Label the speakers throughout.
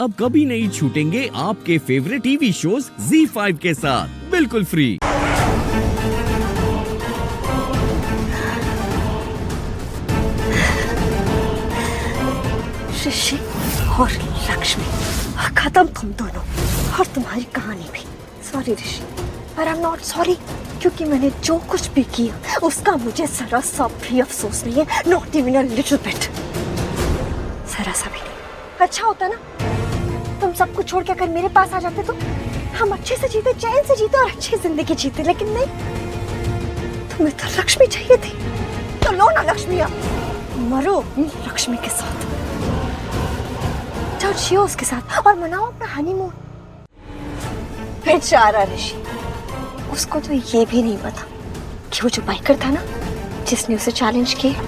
Speaker 1: अब कभी नहीं छूटेंगे आपके फेवरेट टीवी शोज ZEE5 के साथ बिल्कुल फ्री।
Speaker 2: ऋषि और लक्ष्मी खत्म तुम दोनों और तुम्हारी कहानी भी। सॉरी ऋषि, पर आई एम नॉट सॉरी, क्योंकि मैंने जो कुछ भी किया उसका मुझे जरा सा भी अफसोस नहीं है। Not even a little bit, जरा सा भी नहीं। अच्छा होता ना तुम सब कुछ छोड़ के अगर मेरे पास आ जाते तो हम अच्छे से जीते, चैन से जीते और अच्छी जिंदगी जीते, लेकिन नहीं, तुम्हें तो लक्ष्मी चाहिए थी। तो लो ना लक्ष्मी, मरो अपनी लक्ष्मी के साथ, जाओ जियो उसके साथ और मनाओ अपना हनीमून। बेचारा ऋषि, उसको तो ये भी नहीं पता कि वो जो बाइकर था ना जिसने उसे चैलेंज किया,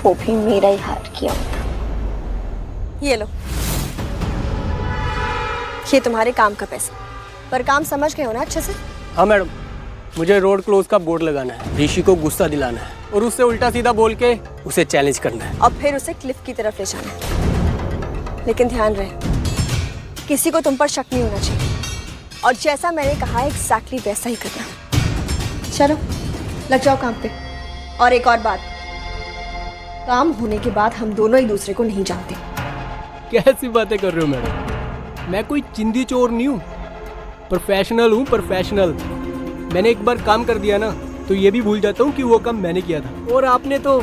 Speaker 2: वो भी मेरा ही हार किया होता। ये लो, ये तुम्हारे काम का पैसा, पर काम समझ गए हो ना अच्छे से?
Speaker 3: हाँ मैडम, मुझे रोड क्लोज का बोर्ड लगाना है, ऋषि को गुस्सा दिलाना है और उससे उल्टा सीधा बोल के उसे चैलेंज करना है
Speaker 2: और फिर उसे क्लिफ की तरफ ले जाना है। लेकिन ध्यान रहे, किसी को तुम पर शक नहीं होना चाहिए और जैसा मैंने कहा एग्जैक्टली वैसा ही करना। चलो लग जाओ काम पे। और एक और बात, काम होने के बाद हम दोनों एक दूसरे को नहीं जानते।
Speaker 3: कैसी बातें कर रहे हो मैडम? मैं कोई चिंदी चोर नहीं हूँ, प्रोफेशनल हूँ, प्रोफेशनल। मैंने एक बार काम कर दिया ना तो ये भी भूल जाता हूँ कि वो काम मैंने किया था, और आपने तो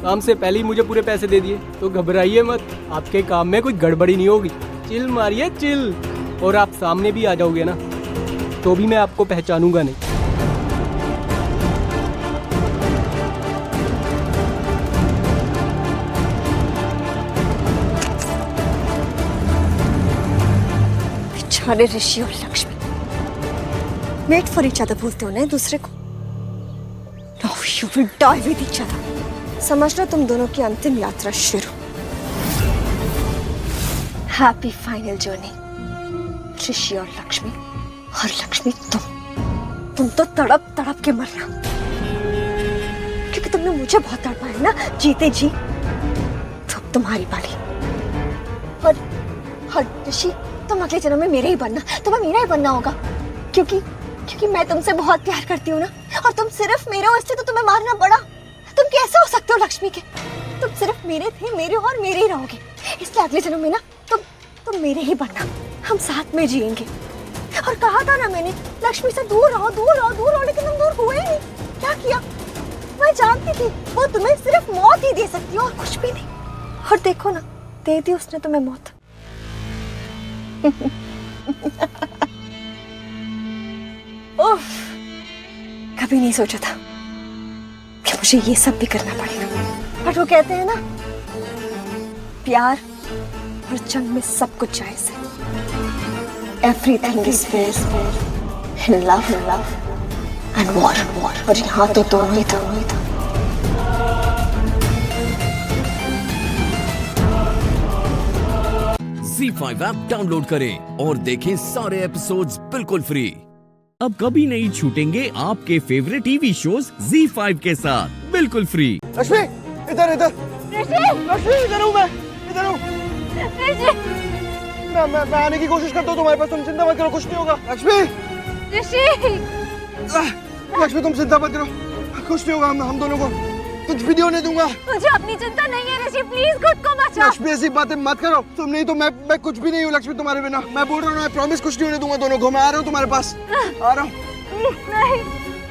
Speaker 3: काम से पहले ही मुझे पूरे पैसे दे दिए। तो घबराइए मत, आपके काम में कोई गड़बड़ी नहीं होगी। चिल मारिए चिल, और आप सामने भी आ जाओगे ना तो भी मैं आपको पहचानूंगा नहीं।
Speaker 2: बेचारे ऋषि और Lakshmi wait for each other बोलते हो ना दूसरे को। Now you will die with each other. समझ लो तुम दोनों की अंतिम यात्रा शुरू। हैप्पी फाइनल जर्नी ऋषि और लक्ष्मी, और लक्ष्मी तुम तो तड़प तड़प के मरना, क्योंकि तुमने मुझे बहुत तड़पाया ना जीते जी। तो तुम्हारी बारी। और ऋषि, तुम अगले जन्म में मेरे ही बनना, तुम्हें मेरा ही बनना होगा, क्योंकि मैं तुमसे बहुत प्यार करती हूँ ना, और तुम सिर्फ मेरे हो, इससे तो तुम्हें मारना पड़ा। तुम कैसे हो सकते हो लक्ष्मी के? तुम सिर्फ मेरे थे, मेरे हो और मेरे ही रहोगे, इसलिए अगले जन्म में ना तुम मेरे ही बनना, हम साथ में जिएंगे। और कहा था ना मैंने, लक्ष्मी से दूर रहो दूर रहो दूर रहो, लेकिन तुम दूर हुए ही नहीं। क्या किया? मैं जानती थी वो तुम्हें सिर्फ मौत ही दे सकती है और कुछ भी नहीं, और देखो ना, दे दी उसने तुम्हें मौत। उफ, कभी नहीं सोचा था कि मुझे ये सब भी करना पड़ेगा। पर वो कहते हैं ना, प्यार और जंग में सब कुछ जायज है। Everything is fair in love and war, और यहाँ तो दोनों ही था।
Speaker 1: ZEE5 ऐप डाउनलोड करें और देखें सारे एपिसोड्स बिल्कुल फ्री। अब कभी नहीं छूटेंगे आपके फेवरेट टीवी शोज ZEE5 के साथ बिल्कुल फ्री।
Speaker 4: लक्ष्मी इधर इधर, लक्ष्मी इधर हूँ, मैं इधर हूँ। मैं आने की कोशिश करता हूँ तुम्हारे पास, तुम चिंता मत करो, कुछ नहीं होगा। लक्ष्मी लक्ष्मी तुम चिंता मत करो, कुछ नहीं होगा। हम दोनों को कुछ भी नहीं दूंगा।
Speaker 2: मुझे अपनी चिंता नहीं है ऋषि, प्लीज खुद को बचाओ।
Speaker 4: लक्ष्मी ऐसी बातें मत करो, तुम नहीं तो मैं कुछ भी नहीं हूँ लक्ष्मी तुम्हारे बिना। मैं बोल रहा हूँ, मैं प्रॉमिस कुछ नहीं होने दूंगा दोनों को। मैं आ रहा हूँ तुम्हारे पास, आ रहा हूँ।
Speaker 2: नहीं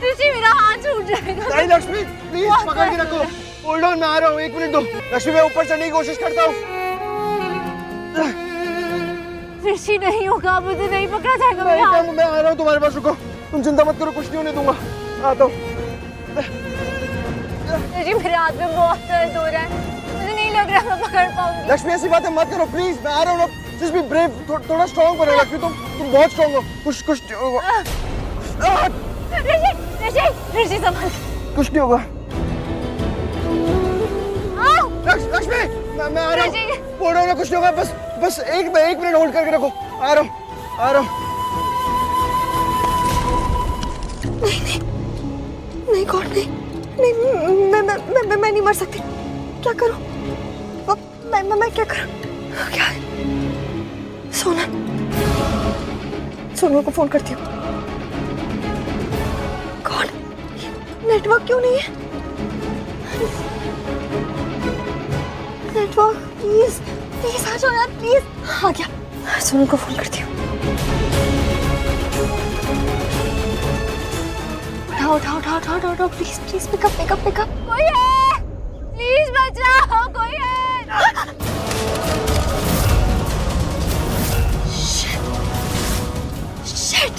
Speaker 2: ऋषि, मेरा हाथ छूट जाएगा।
Speaker 4: नहीं लक्ष्मी प्लीज पकड़ के रखो, होल्ड ऑन, मैं आ रहा हूँ, 1 मिनट दो। लक्ष्मी मैं ऊपर चढ़ने की कोशिश करता हूँ।
Speaker 2: ऋषि नहीं होगा, मुझे नहीं पकड़ा जाएगा।
Speaker 4: मैं आ रहा हूँ तुम्हारे पास, रुको, तुम चिंता मत करो, कुछ नहीं होने दूंगा, आता हूँ।
Speaker 2: ऋषि मेरे हाथ में बहुत दर्द हो रहा है, मुझे नहीं लग रहा मैं पकड़ पाऊंगी।
Speaker 4: लक्ष्मी ऐसी बातें मत करो प्लीज, मैं आ रहा हूँ ना। जस्ट बी ब्रेव, थोड़ा स्ट्रांग बनो लक्ष्मी, तुम बहुत स्ट्रांग हो। कुछ नहीं होगा।
Speaker 2: ऋषि संभल,
Speaker 4: कुछ नहीं होगा। लक्ष्मी मैं आ रहा हूँ, बोल रहा हूँ ना, कुछ नहीं होगा। बस एक मिनट होल्ड करके रखो, आ रहा हूँ। नहीं गॉड, मैं नहीं मर सकती। क्या करूं? मैं क्या करूं? क्या
Speaker 2: सोना, सोनू को फोन करती हूँ। कौन? नेटवर्क क्यों नहीं है? नेटवर्क प्लीज प्लीज आ जाओ यार प्लीज। आ गया, सोनू को फोन करती हूँ। उठाओ उठाओ उठाओ उठाओ उठाओ उठाओ please please pickup pickup pickup. कोई है? प्लीज बचाओ, कोई है? शिट,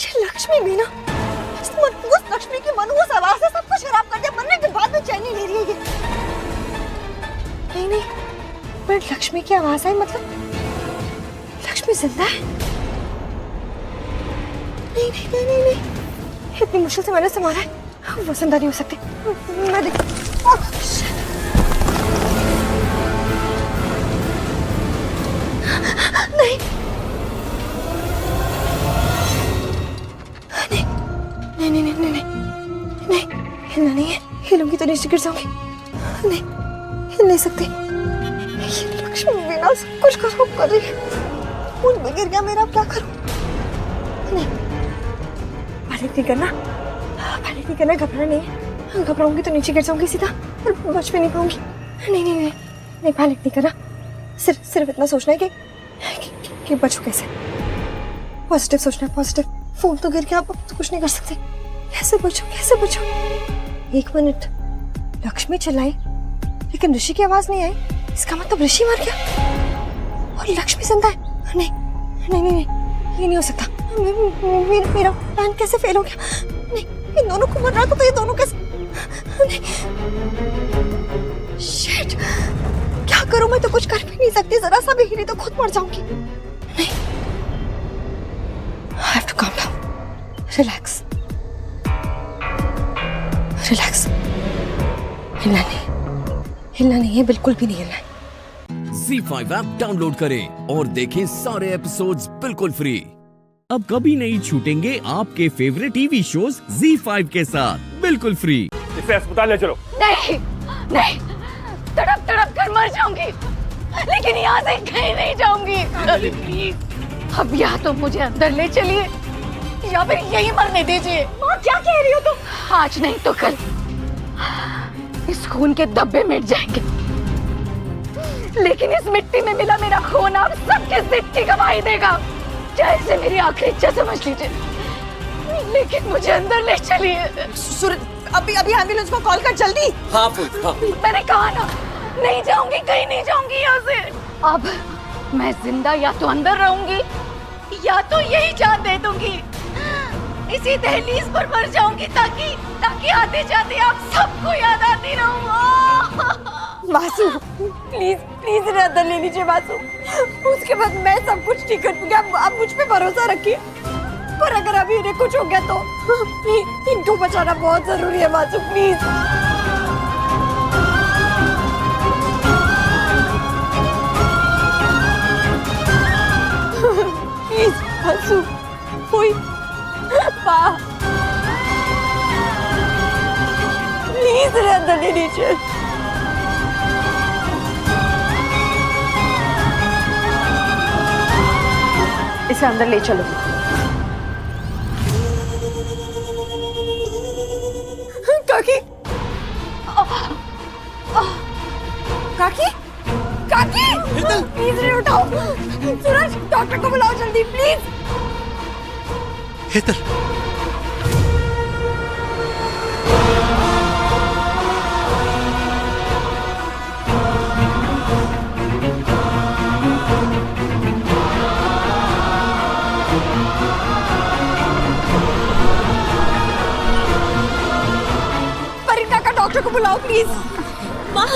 Speaker 2: ये लक्ष्मी भी ना, उस लक्ष्मी की मनहूस आवाज से सब कुछ खराब कर दिया। मरने के बाद भी चैन नहीं ले रही है ये। नहीं नहीं, पर लक्ष्मी की आवाज आई मतलब लक्ष्मी जिंदा है? नहीं नहीं नहीं नहीं नहीं, इतनी मुश्किल से मैंने संभाला है, वो जिंदा नहीं हो सकती। मैं देख नहीं नहीं नहीं नहीं नहीं नहीं नहीं, हिलना नहीं है, हिलूंगी तो नीचे गिर जाऊंगी। नहीं, हिल नहीं सकती। ये लक्ष्मी बिना सब कुछ खराब कर रही है। खून में गिर गया मेरा, अब क्या करूं? नहीं, पैनिक नहीं करना, पैनिक नहीं करना, घबराना नहीं है। घबराऊंगी तो नीचे गिर जाऊंगी सीधा और बच भी नहीं पाऊंगी। नहीं नहीं नहीं नहीं, पैनिक नहीं करना। सिर्फ इतना सोचना है कि बचूं कैसे। पॉजिटिव सोचना है, पॉजिटिव। फोन तो गिर गया, अब तो कुछ नहीं कर सकते। कैसे बचूं, कैसे बचूं? 1 मिनट, लक्ष्मी चिल्लाई लेकिन ऋषि की आवाज नहीं आई। इसका मतलब ऋषि मर गया और लक्ष्मी जिंदा है। नहीं नहीं नहीं नहीं, ये नहीं हो सकता। मेरा प्लान कैसे फेल हो गया? नहीं, इन दोनों को मरना तो ये दोनों कैसे? नहीं, शिट, क्या करूं? मैं तो कुछ कर भी नहीं सकती। जरा सा भी हिली तो खुद मर जाऊंगी। नहीं, I have to calm down. Relax. Relax. हिलना नहीं है, बिल्कुल भी नहीं हिलना है।
Speaker 1: ZEE5 ऐप डाउनलोड करें और देखें सारे एपिसोड्स बिल्कुल फ्री। अब कभी नहीं छूटेंगे आपके फेवरेट टीवी शोज ZEE5 के साथ बिल्कुल फ्री।
Speaker 5: इसे अस्पताल ले चलो।
Speaker 6: नहीं नहीं, तड़प तड़प कर मर जाऊंगी, लेकिन यहाँ से कहीं नहीं जाऊंगी। प्लीज, अब या तो मुझे अंदर ले चलिए या फिर यहीं मरने दीजिए।
Speaker 2: माँ क्या कह रही हो तुम?
Speaker 6: आज नहीं तो कल इस खून के धब्बे मिट जाएंगे, लेकिन इस मिट्टी में मिला मेरा खून आप सबके जिद की गवाही देगा। चाहे इसे मेरी आखिरी इच्छा समझ लीजिए, लेकिन मुझे अंदर ले चलिए।
Speaker 2: सूरज, अभी एम्बुलेंस को कॉल कर जल्दी।
Speaker 5: हाँ।
Speaker 6: मैंने कहा ना, नहीं जाऊंगी, कहीं नहीं जाऊंगी यहाँ से। अब मैं जिंदा या तो अंदर रहूंगी या तो यही जान दे दूंगी। इसी दहलीज पर मर जाऊंगी ताकि आते जाते आप सबको याद आती रहूं।
Speaker 2: मासू, प्लीज प्लीज इन्हें अंदर ले लीजिए मासू। उसके बाद मैं सब कुछ ठीक कर दूंगी। आप मुझ पे भरोसा रखिए। पर अगर अभी इन्हें कुछ हो गया तो इनको बचाना बहुत जरूरी है मासू, प्लीज। प्लीज मासू, कोई प्लीज इन्हें अंदर ले लीजिए। इसे अंदर ले चलो। काकी, काकी, काकी, प्लीज नहीं उठाओ। सूरज, डॉक्टर को बुलाओ जल्दी प्लीज।
Speaker 7: हेतल,
Speaker 2: परिन काका, डॉक्टर को बुलाओ प्लीज। माँ,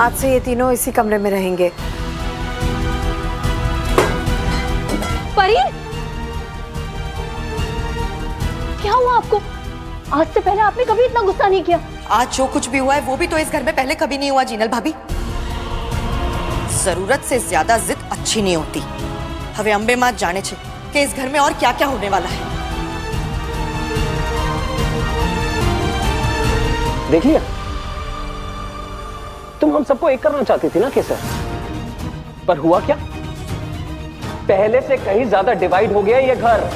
Speaker 2: आज से ये तीनों इसी कमरे में रहेंगे।
Speaker 6: परी, क्या हुआ आपको? आज से पहले आपने कभी इतना गुस्सा नहीं किया।
Speaker 5: आज जो कुछ भी हुआ है वो भी तो इस घर में पहले कभी नहीं हुआ जीनल भाभी। जरूरत से ज्यादा जिद अच्छी नहीं होती। हमें अंबे मात जाने छे कि इस घर में और क्या क्या होने वाला है।
Speaker 3: देख लिया, तुम हम सबको एक करना चाहती थी ना केसर, पर हुआ क्या? पहले से कहीं ज्यादा डिवाइड हो गया ये घर।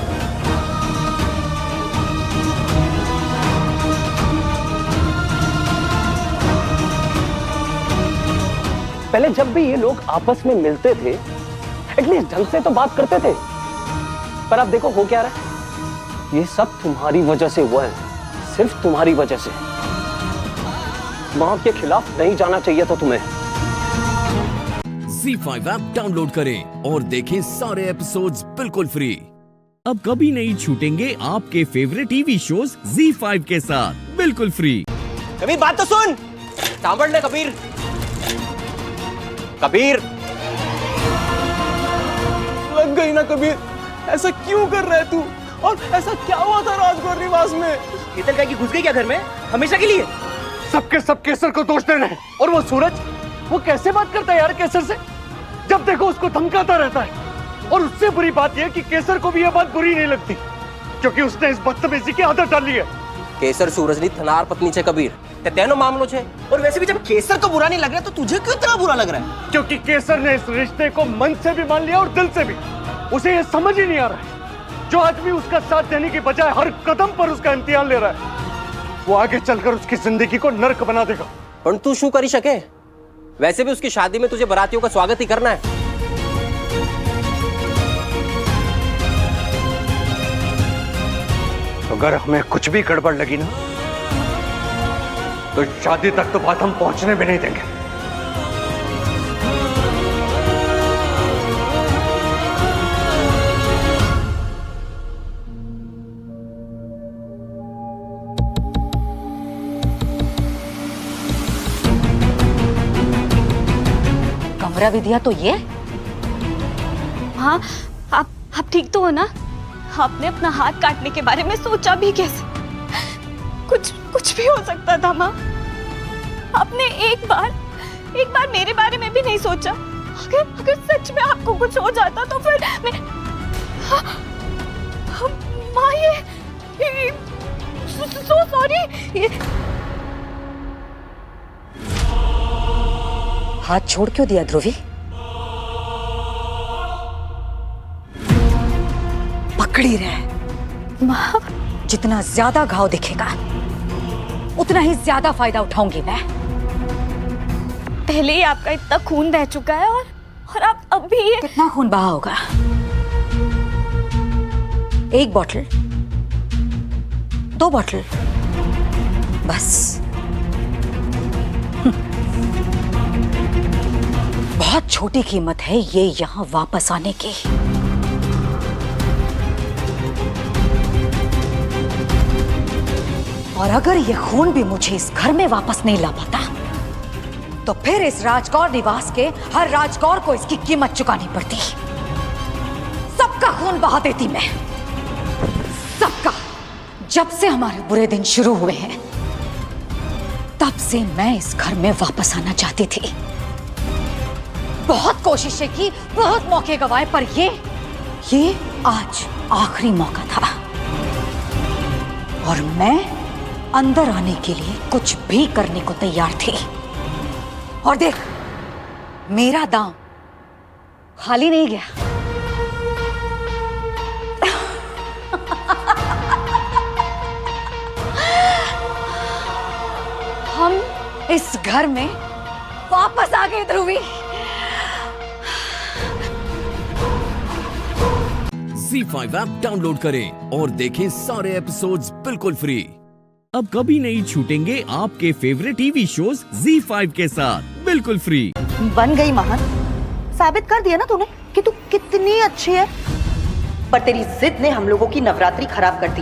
Speaker 3: पहले जब भी ये लोग आपस में मिलते थे एटलीस्ट ढंग से तो बात करते थे, पर अब देखो हो क्या रहा है। ये सब तुम्हारी वजह से हुआ है, सिर्फ तुम्हारी वजह से। मां के खिलाफ नहीं जाना चाहिए था तुम्हें।
Speaker 1: ZEE5 ऐप डाउनलोड करें और देखें सारे एपिसोड्स बिल्कुल फ्री। अब कभी नहीं छूटेंगे आपके फेवरेट टीवी शोज ZEE5 के साथ बिल्कुल फ्री।
Speaker 3: कबीर बात तो सुन, सांभर ले कबीर। कबीर लग गई ना कबीर, ऐसा क्यों कर रहा है तू? और ऐसा क्या हुआ था राजगौर निवास में? शीतल काय की घुस गई क्या घर में हमेशा के लिए?
Speaker 4: सबके सब केसर को दोष दे रहे हैं। और वो सूरज, वो कैसे बात करता है यार केसर से? जब देखो उसको धमकाता रहता है। और उससे बुरी बात यह कि केसर को भी यह बात बुरी नहीं लगती, क्योंकि उसने इस बदतमीजी की आदत डाली है।
Speaker 7: केसर सूरजनी थनार पत्नी छे कबीर, ते तेनो मामलो छे। और वैसे भी जब केसर को बुरा नहीं लग रहा तो तुझे क्यों इतना बुरा लग रहा है?
Speaker 4: क्योंकि केसर ने इस रिश्ते को मन से भी मान लिया और दिल से भी। उसे ये समझ ही नहीं आ रहा है, जो आदमी उसका साथ देने की बजाय हर कदम पर उसका इम्तिहान ले रहा है, वो आगे चलकर उसकी जिंदगी को नर्क बना देगा।
Speaker 7: पर तू शू करी सके? वैसे भी उसकी शादी में तुझे बारातियों का स्वागत ही करना है।
Speaker 4: अगर हमें कुछ भी गड़बड़ लगी ना, तो शादी तक तो बात हम पहुंचने भी नहीं देंगे।
Speaker 6: कमरा विद्या तो ये?
Speaker 2: हाँ, आप ठीक तो हो ना? आपने अपना हाथ काटने के बारे में सोचा भी कैसे? कुछ भी हो सकता था माँ। आपने एक बार मेरे बारे में भी नहीं सोचा। अगर सच में आपको कुछ हो जाता तो फिर मैं माँ, ये सो सॉरी।
Speaker 5: हाथ छोड़ क्यों दिया ध्रुवी? पकड़ी रहे।
Speaker 2: माँ,
Speaker 5: जितना ज्यादा घाव दिखेगा उतना ही ज्यादा फायदा उठाऊंगी मैं।
Speaker 2: पहले ही आपका इतना खून बह चुका है और आप अब भी ये।
Speaker 5: कितना खून बहा होगा? 1 बॉटल, 2 बॉटल, बस। बहुत छोटी कीमत है ये यहाँ वापस आने की। और अगर ये खून भी मुझे इस घर में वापस नहीं ला पाता, तो फिर इस राजकौर निवास के हर राजकौर को इसकी कीमत चुकानी पड़ती। सबका खून बहा देती मैं, सबका। जब से हमारे बुरे दिन शुरू हुए हैं, तब से मैं इस घर में वापस आना चाहती थी। बहुत कोशिशें की, बहुत मौके गंवाए, पर ये आज आखिरी मौका था। और मैं अंदर आने के लिए कुछ भी करने को तैयार थी। और देख, मेरा दांव खाली नहीं गया। हम इस घर में वापस आ गए ध्रुवी।
Speaker 1: ZEE5 ऐप डाउनलोड करें और देखें सारे एपिसोड्स बिल्कुल फ्री। अब कभी नहीं छूटेंगे आपके फेवरेट टीवी शोज ZEE5 के साथ बिल्कुल फ्री।
Speaker 5: बन गई महान। साबित कर दिया ना तूने कि तू कितनी अच्छी है। पर तेरी जिद ने हम लोगों की नवरात्रि खराब कर दी।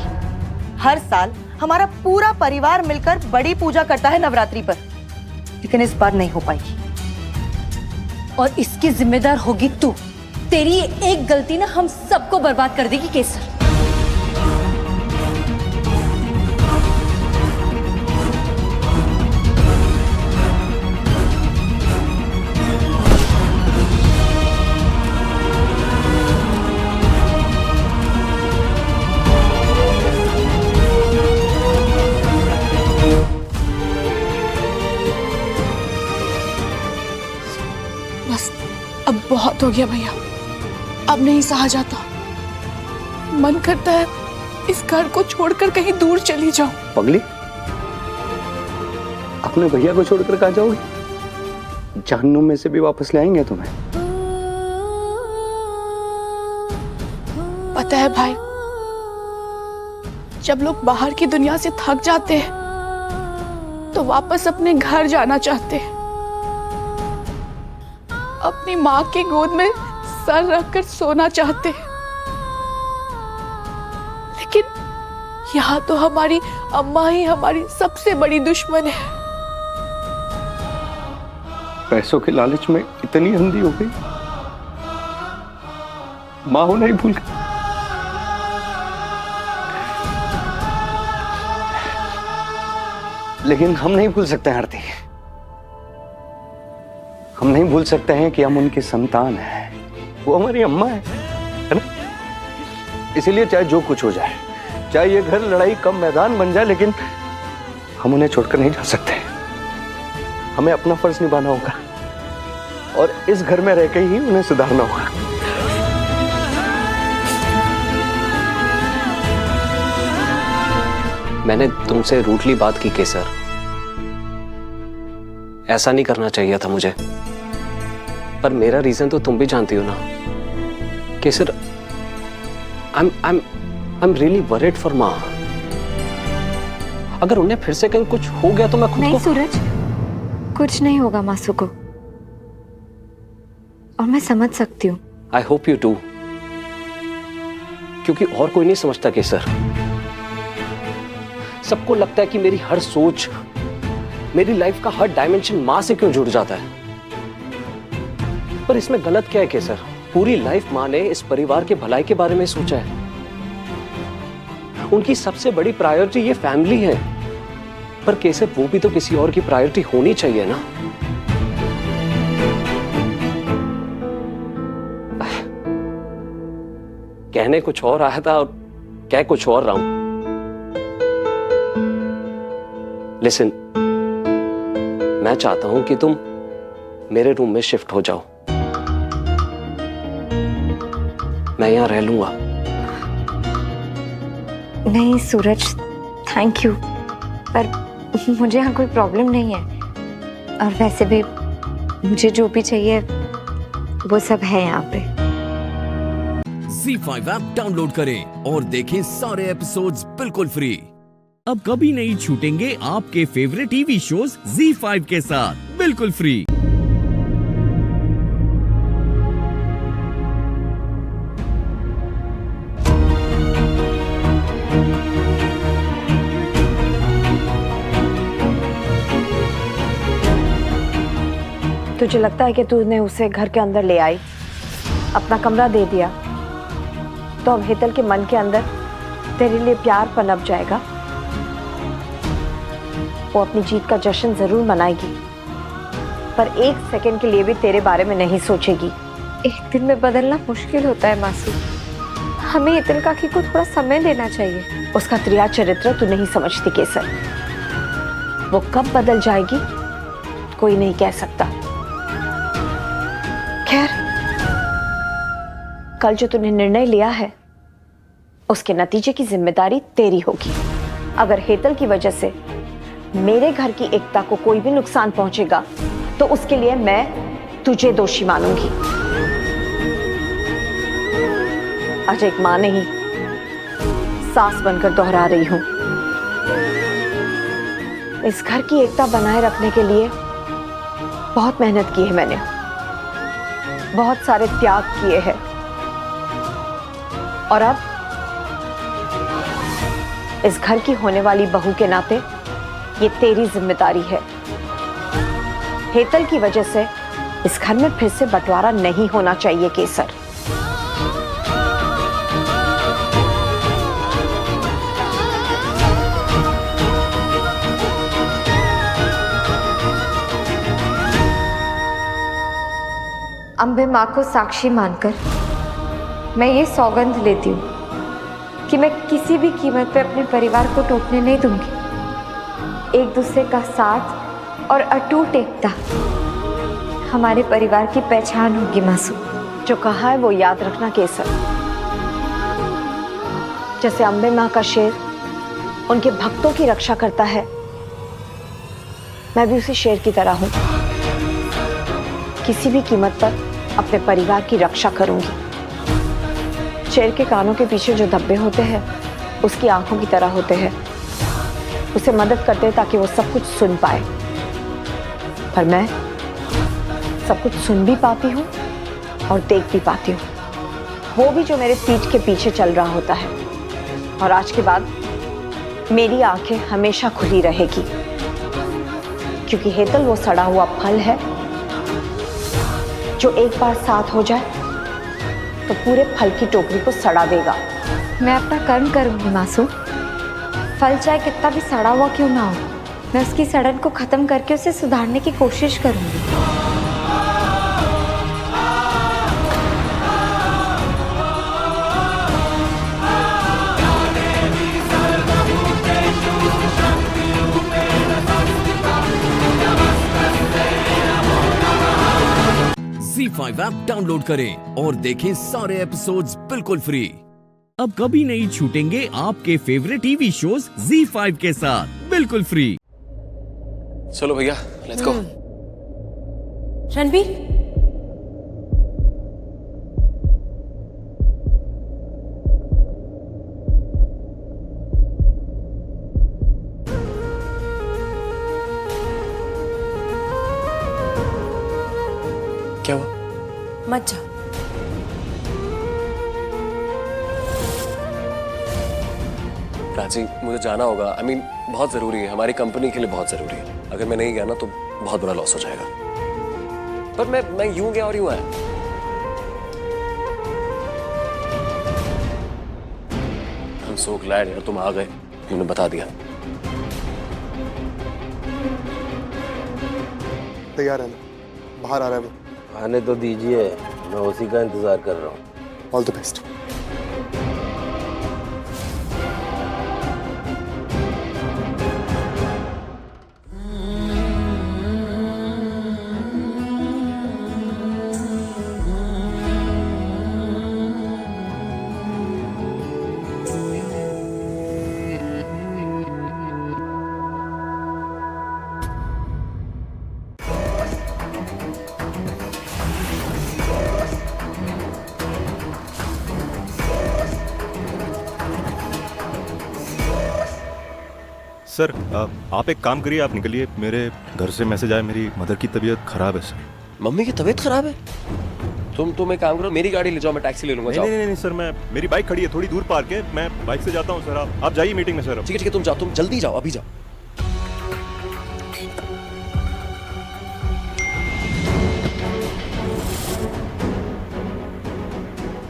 Speaker 5: हर साल हमारा पूरा परिवार मिलकर बड़ी पूजा करता है नवरात्रि पर, लेकिन इस बार नहीं हो पाएगी।
Speaker 2: और इसकी जिम्मेदार होगी तू,
Speaker 5: तेरी एक गलती ना हम सबको बर्बाद कर देगी केसर।
Speaker 8: बस अब बहुत हो गया भैया, अब नहीं सहा जाता। मन करता है इस घर को छोड़कर कहीं दूर चली जाऊं।
Speaker 4: पगली, अपने भैया को छोड़कर कहाँ जाओगी? जहन्नुम में से भी वापस ले आएंगे तुम्हें।
Speaker 8: पता है भाई, जब लोग बाहर की दुनिया से थक जाते हैं तो वापस अपने घर जाना चाहते हैं, अपनी माँ के गोद में सर रखकर सोना चाहते हैं। लेकिन यहाँ तो हमारी अम्मा ही हमारी सबसे बड़ी दुश्मन है।
Speaker 4: पैसों के लालच में इतनी अंधी हो गई, माँ होना ही भूल गई। लेकिन हम नहीं भूल सकते हैं आरती, हम नहीं भूल सकते हैं कि हम उनकी संतान हैं। वो हमारी अम्मा है ना? इसीलिए चाहे जो कुछ हो जाए, चाहे ये घर लड़ाई का मैदान बन जाए, लेकिन हम उन्हें छोड़कर नहीं जा सकते। हमें अपना फर्ज निभाना होगा और इस घर में रहकर ही उन्हें सुधारना होगा।
Speaker 7: मैंने तुमसे रूडली बात की केसर, ऐसा नहीं करना चाहिए था मुझे, पर मेरा रीजन तो तुम भी जानती हो ना केसर। I'm really worried for माँ। अगर उन्हें फिर से कहीं कुछ हो गया तो मैं खुद
Speaker 2: नहीं
Speaker 7: को...
Speaker 2: सूरज, कुछ नहीं होगा मासू को, और मैं समझ सकती हूँ।
Speaker 7: I hope you do, क्योंकि और कोई नहीं समझता केसर। सबको लगता है कि मेरी हर सोच, मेरी लाइफ का हर डायमेंशन माँ से क्यों जुड़ जाता है, पर इसमें गलत क्या है केसर? पूरी लाइफ माँ ने इस परिवार के भलाई के बारे में सोचा है। उनकी सबसे बड़ी प्रायोरिटी ये फैमिली है, पर केसर वो भी तो किसी और की प्रायोरिटी होनी चाहिए ना। कहने कुछ और आया था और कह कुछ और रहा हूं। लिसन, मैं चाहता हूं कि तुम मेरे रूम में शिफ्ट हो जाओ, मैं यहां रह लूंगा।
Speaker 2: नहीं सूरज, थैंक यू, पर मुझे यहाँ कोई प्रॉब्लम नहीं है, और वैसे भी मुझे जो भी चाहिए वो सब है यहाँ पे।
Speaker 1: ZEE5 ऐप डाउनलोड करें और देखें सारे एपिसोड्स बिल्कुल फ्री। अब कभी नहीं छूटेंगे आपके फेवरेट टीवी शोज ZEE5 के साथ बिल्कुल फ्री।
Speaker 2: तुझे लगता है कि तूने उसे घर के अंदर ले आई, अपना कमरा दे दिया, तो अब हेतल के मन के अंदर तेरे लिए प्यार पनप जाएगा? वो अपनी जीत का जश्न जरूर मनाएगी, पर एक सेकंड के लिए भी तेरे बारे में नहीं सोचेगी। एक दिन में बदलना मुश्किल होता है मासू, हमें हेतल काकी को थोड़ा समय देना चाहिए। उसका त्रिया चरित्र तू नहीं समझती केसर, वो कब बदल जाएगी कोई नहीं कह सकता। खैर, कल जो तूने निर्णय लिया है उसके नतीजे की जिम्मेदारी तेरी होगी। अगर हेतल की वजह से मेरे घर की एकता को कोई भी नुकसान पहुंचेगा तो उसके लिए मैं तुझे दोषी मानूंगी। आज एक मां नहीं, सास बनकर दोहरा रही हूं। इस घर की एकता बनाए रखने के लिए बहुत मेहनत की है मैंने, बहुत सारे त्याग किए हैं, और अब इस घर की होने वाली बहू के नाते ये तेरी जिम्मेदारी है। हेतल की वजह से इस घर में फिर से बंटवारा नहीं होना चाहिए केसर। अम्बे माँ को साक्षी मानकर मैं ये सौगंध लेती हूँ कि मैं किसी भी कीमत पे अपने परिवार को टूटने नहीं दूंगी। एक दूसरे का साथ और अटूट एकता हमारे परिवार की पहचान होगी। मासूम जो कहा है वो याद रखना केसर। जैसे अम्बे माँ का शेर उनके भक्तों की रक्षा करता है, मैं भी उसी शेर की तरह हूं। किसी भी कीमत पर अपने परिवार की रक्षा करूंगी। शेर के कानों के पीछे जो धब्बे होते हैं उसकी आंखों की तरह होते हैं, उसे मदद करते हैं ताकि वो सब कुछ सुन पाए। पर मैं सब कुछ सुन भी पाती हूँ और देख भी पाती हूँ, वो भी जो मेरे पीठ के पीछे चल रहा होता है। और आज के बाद मेरी आंखें हमेशा खुली रहेगी, क्योंकि हेतल वो सड़ा हुआ फल है जो एक बार साथ हो जाए तो पूरे फल की टोकरी को सड़ा देगा। मैं अपना कर्म करूंगी मासूम। फल चाहे कितना भी सड़ा हुआ क्यों ना हो, मैं उसकी सड़न को खत्म करके उसे सुधारने की कोशिश करूंगी।
Speaker 1: ZEE5 ऐप डाउनलोड करें और देखें सारे एपिसोड्स बिल्कुल फ्री। अब कभी नहीं छूटेंगे आपके फेवरेट टीवी शोज ZEE5 के साथ बिल्कुल फ्री।
Speaker 7: चलो भैया, लेट्स गो।
Speaker 2: रणबीर,
Speaker 7: क्या हुआ?
Speaker 8: मत जा।
Speaker 7: प्राची, मुझे जाना होगा। आई मीन बहुत जरूरी है, हमारी कंपनी के लिए बहुत जरूरी है। अगर मैं नहीं गया ना तो बहुत बड़ा लॉस हो जाएगा। पर मैं यूं गया और यूं आया। I'm so glad यार तुम आ गए, तुमने बता दिया।
Speaker 9: तैयार है ना? बाहर आ रहा है वो।
Speaker 10: आने तो दीजिए, मैं उसी का इंतजार कर रहा हूँ।
Speaker 9: All the best.
Speaker 11: सर आप एक काम करिए, आप निकलिए। मेरे घर से मैसेज आया, मेरी मदर की तबीयत खराब है सर।
Speaker 7: मम्मी की तबीयत खराब है? तुम एक काम करो, मेरी गाड़ी ले जाओ, मैं टैक्सी ले लूंगा।
Speaker 11: नहीं, नहीं नहीं सर, मेरी बाइक खड़ी है थोड़ी दूर पार्क है, मैं बाइक से जाता हूँ सर। आप जाइए मीटिंग में सर।
Speaker 7: ठीक है तुम जाओ, तुम जल्दी जाओ, अभी जाओ।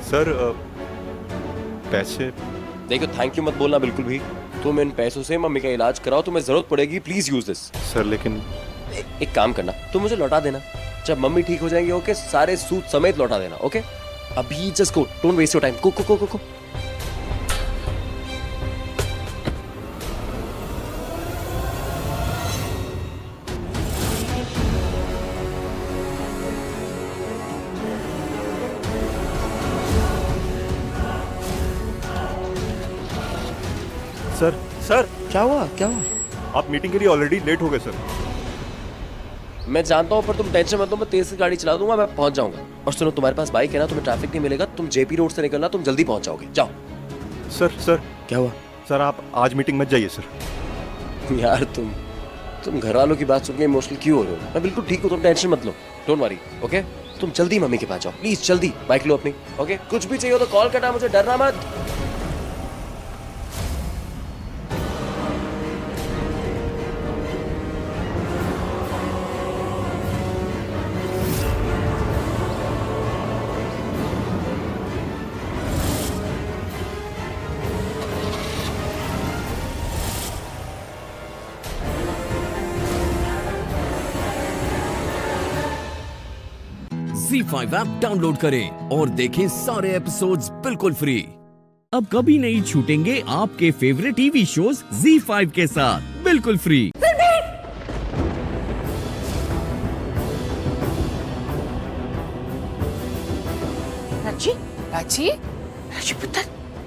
Speaker 11: सर पैसे
Speaker 7: देखो, थैंक यू मत बोलना बिल्कुल भी। तुम इन पैसों से मम्मी का इलाज कराओ, तुम्हें जरूरत पड़ेगी, प्लीज यूज दिस।
Speaker 11: सर लेकिन
Speaker 7: एक काम करना, तुम मुझे लौटा देना जब मम्मी ठीक हो जाएंगे। ओके, सारे सूद समेत लौटा देना। ओके, अभी just go, don't waste your time. को
Speaker 11: सर सर
Speaker 7: क्या हुआ?
Speaker 11: आप मीटिंग के लिए ऑलरेडी लेट हो गए सर।
Speaker 7: मैं जानता हूँ, पर तुम टेंशन मत लो, मैं तेज से गाड़ी चला दूंगा, मैं पहुंच जाऊंगा। और सुनो, तुम्हारे पास बाइक है ना, तुम्हें ट्रैफिक नहीं मिलेगा। तुम जेपी रोड से निकलना, तुम जल्दी पहुंच जाओगे। जाओ।
Speaker 11: सर
Speaker 7: क्या हुआ?
Speaker 11: सर आप आज मीटिंग मत जाइए सर।
Speaker 7: यार तुम घर वालों की बात सुन के इमोशनल क्यों हो रहे हो? मैं बिल्कुल ठीक हूँ, तुम टेंशन मत लो, डोंट वरी। ओके, तुम जल्दी मम्मी के पास जाओ, प्लीज जल्दी। बाइक लो अपनी। ओके, कुछ भी चाहिए हो तो कॉल करना, मुझे डरना मत।
Speaker 1: ZEE5 ऐप डाउनलोड करें और देखें सारे एपिसोड्स बिल्कुल फ्री। अब कभी नहीं छूटेंगे आपके फेवरेट टीवी शोज ZEE5 के साथ बिल्कुल फ्री।
Speaker 8: राची राची राची पुत्र,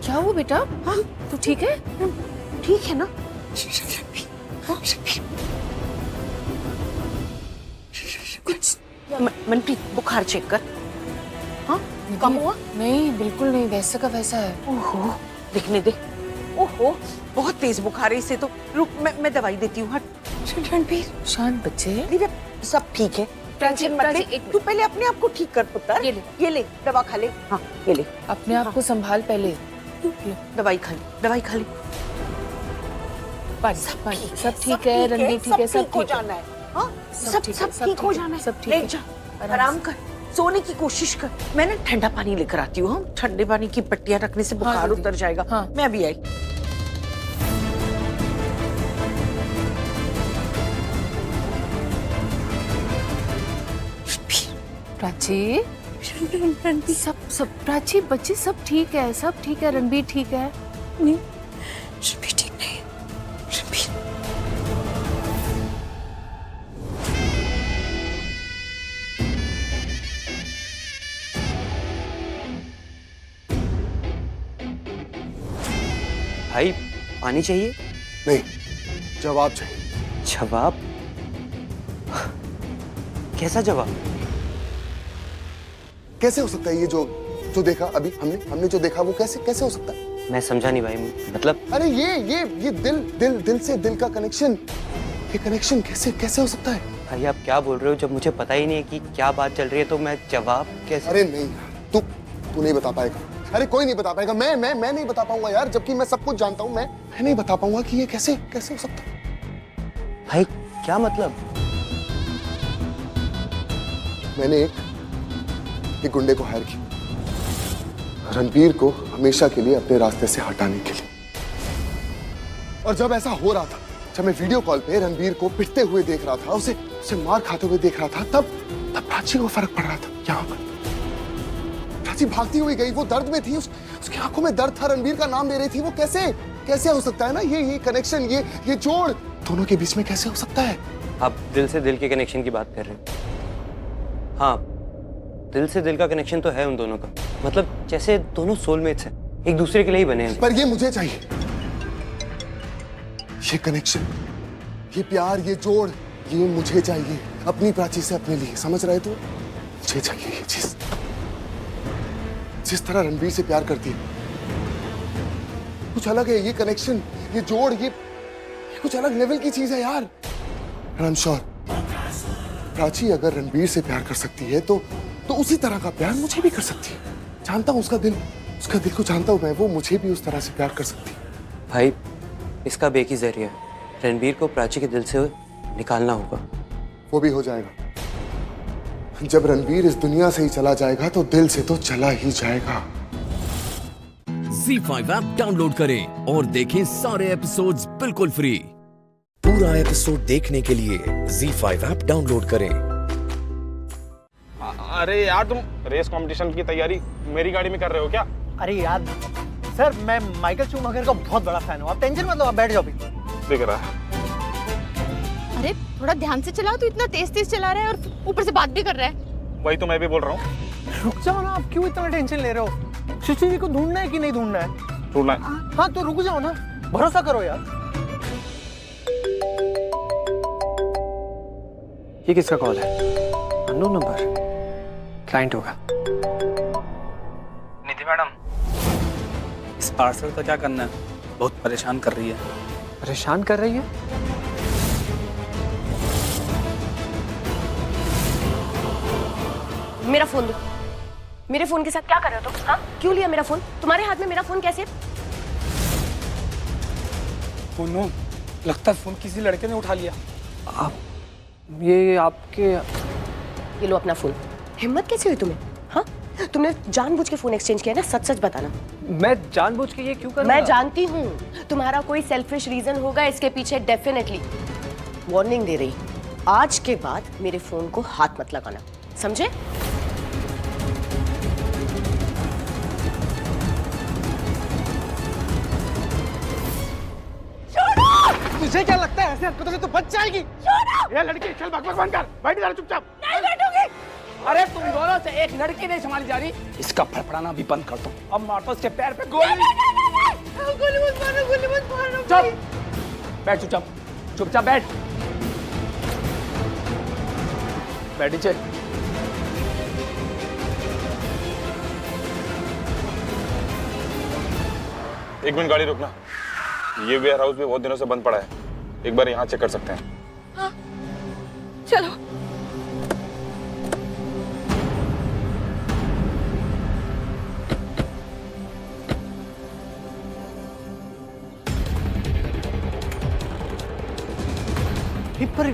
Speaker 8: क्या हुआ बेटा? हाँ तू ठीक है?
Speaker 2: ठीक है ना?
Speaker 8: कुछ
Speaker 2: मनप्रीत बुखार चेक कर। हाँ
Speaker 8: कम हुआ? नहीं बिल्कुल नहीं, वैसा का वैसा है।
Speaker 2: ओहो देखने दे। ओहो बहुत तेज बुखार है इसे तो। रुक मैं दवाई देती हूँ। हट रणबीर,
Speaker 8: शांत बच्चे।
Speaker 2: सब ठीक है, टेंशन मत ले। तू पहले अपने आप को ठीक कर पुत्र। ये ले दवा खा ले। हाँ ये ले,
Speaker 8: अपने आप को संभाल पहले।
Speaker 2: दवाई खा ले।
Speaker 8: सब ठीक है रणबीर, ठीक है, सब ठीक
Speaker 2: हो जाना है। हाँ सब ठीक हो जाना है।
Speaker 8: सब ठीक है,
Speaker 2: आराम कर, सोने की कोशिश कर। मैं ना ठंडा पानी लेकर आती हूँ। ठंडे पानी की पट्टियां रखने से बुखार उतर जाएगा।
Speaker 8: हाँ।
Speaker 2: मैं अभी आई।
Speaker 8: प्राची, सब प्राची बच्चे सब ठीक है, सब ठीक है। रणबीर ठीक है?
Speaker 2: नहीं रणबीर ठीक नहीं। रणबीर
Speaker 7: भाई पानी चाहिए?
Speaker 9: नहीं, जवाब चाहिए।
Speaker 7: जवाब? कैसा जवाब?
Speaker 9: कैसे हो सकता है ये जो देखा अभी हमने जो देखा वो कैसे हो सकता है?
Speaker 7: मैं समझा नहीं भाई, मतलब।
Speaker 9: अरे ये दिल से दिल का कनेक्शन, ये कनेक्शन कैसे हो सकता है?
Speaker 7: भाई आप क्या बोल रहे हो? जब मुझे पता ही नहीं है कि क्या बात चल रही है तो मैं जवाब कैसे?
Speaker 9: अरे नहीं, तू नहीं बता पाएगा। अरे कोई नहीं बता पाएगा। मैं नहीं बता पाऊंगा यार, जबकि मैं सब कुछ जानता हूँ। मैं नहीं बता पाऊंगा कि ये कैसे हो सकता है।
Speaker 7: भाई क्या मतलब?
Speaker 9: मैंने एक गुंडे को हायर किया रणबीर को हमेशा के लिए अपने रास्ते से हटाने के लिए। और जब ऐसा हो रहा था, जब मैं वीडियो कॉल पे रणबीर को पिटते हुए देख रहा था, उसे मार खाते हुए देख रहा था, तब प्राची को फर्क पड़ रहा था। यहाँ पर प्राची भागती हुई गई, वो दर्द में थी, उसकी आंखों में दर्द था, रणबीर का नाम ले रही थी। वो कैसे हो सकता है ना ये कनेक्शन, ये जोड़ दोनों के बीच में कैसे हो सकता है?
Speaker 7: आप दिल से दिल के कनेक्शन की बात कर रहे हैं? हाँ, दिल से दिल का कनेक्शन तो है उन दोनों का। मतलब जैसे दोनों सोलमेट्स हैं, एक दूसरे के लिए ही बने हैं।
Speaker 9: पर ये मुझे चाहिए, ये कनेक्शन, ये प्यार, ये जोड़, ये मुझे चाहिए अपनी प्राची से, अपने लिए। समझ रहे तो? मुझे चाहिए ये चीज। जिस तरह रणबीर से प्यार करती है, कुछ अलग है ये कनेक्शन, ये जोड़, ये कुछ अलग लेवल की चीज है यार। आई एम श्योर प्राची अगर रणबीर से प्यार कर सकती है तो उसी तरह का प्यार मुझे भी कर सकती है। जानता हूँ उसका दिल को जानता हूँ मैं, वो मुझे भी उस तरह से प्यार कर सकती है।
Speaker 7: भाई इसका एक ही जरिया है, रणबीर को प्राची के दिल से निकालना होगा।
Speaker 9: वो भी हो जाएगा। जब रणबीर इस दुनिया से ही चला जाएगा तो दिल से तो चला ही जाएगा।
Speaker 1: ZEE5 ऐप डाउनलोड करें और देखें सारे एपिसोड्स बिल्कुल फ्री।
Speaker 12: पूरा एपिसोड देखने के लिए ZEE5 ऐप डाउनलोड करें।
Speaker 13: अरे यार तुम रेस कंपटीशन की तैयारी मेरी गाड़ी में कर रहे हो क्या?
Speaker 14: अरे यार सर, मैं माइकल शूमाकर का बहुत बड़ा फैन हूँ। आप टेंशन मत लो, आप बैठ जाओ।
Speaker 13: दिख रहा है।
Speaker 6: अरे थोड़ा ध्यान से चलाओ, तो इतना तेज चला रहा है और ऊपर से बात भी कर रहा है।
Speaker 13: वही तो मैं भी बोल रहा हूँ।
Speaker 14: रुक जाओ ना, आप क्यों इतना टेंशन ले रहे हो? सुशी जी को ढूंढना है कि नहीं ढूंढना है?
Speaker 13: ढूंढना है।
Speaker 14: हाँ तो रुक जाओ ना, भरोसा करो यार।
Speaker 7: ये किसका कॉल है? अननोन नंबर, क्लाइंट होगा।
Speaker 15: निधि मैडम, इस पार्सल का क्या करना है? बहुत परेशान कर रही है।
Speaker 7: परेशान कर रही है?
Speaker 16: मेरा फोन दो। मेरे फोन के साथ क्या कर रहे हो तुम? हाँ क्यों लिया मेरा फोन? तुम्हारे हाथ में मेरा फोन कैसे?
Speaker 15: फोन लगता है फोन किसी लड़के ने उठा लिया।
Speaker 7: आप ये आपके?
Speaker 16: ये लो अपना फोन। हिम्मत कैसे हुई तुम्हें? हाँ तुमने जानबूझ के फोन एक्सचेंज किया ना? सच सच बताना।
Speaker 7: मैं जानबूझ के ये क्यों करूंगा?
Speaker 16: मैं जानती हूँ तुम्हारा कोई सेल्फिश रीजन होगा इसके पीछे, डेफिनेटली। वार्निंग दे रही, आज के बाद मेरे फोन को हाथ मत लगाना, समझे?
Speaker 14: तुझे क्या लगता है ऐसे हरकतों से तू बच जाएगी?
Speaker 13: ये लड़की चल बकबक बंद कर, बैठ जा चुपचाप।
Speaker 6: नहीं बैठूंगी।
Speaker 15: अरे तुम दोनों से एक लड़की नहीं संभाली जा रही, इसका फड़फड़ाना भी बंद कर दो। अब मार दो इसके पैर पे गोली।
Speaker 6: गोली मत मारो, गोली मत मारो।
Speaker 15: चुप बैठ, चुपचाप चुपचाप बैठ। बैठ नीचे।
Speaker 13: एक मिनट गाड़ी रोकना, ये वेयर हाउस भी बहुत दिनों से बंद पड़ा है, एक बार यहाँ चेक कर सकते हैं।
Speaker 8: हाँ, चलो।
Speaker 14: पर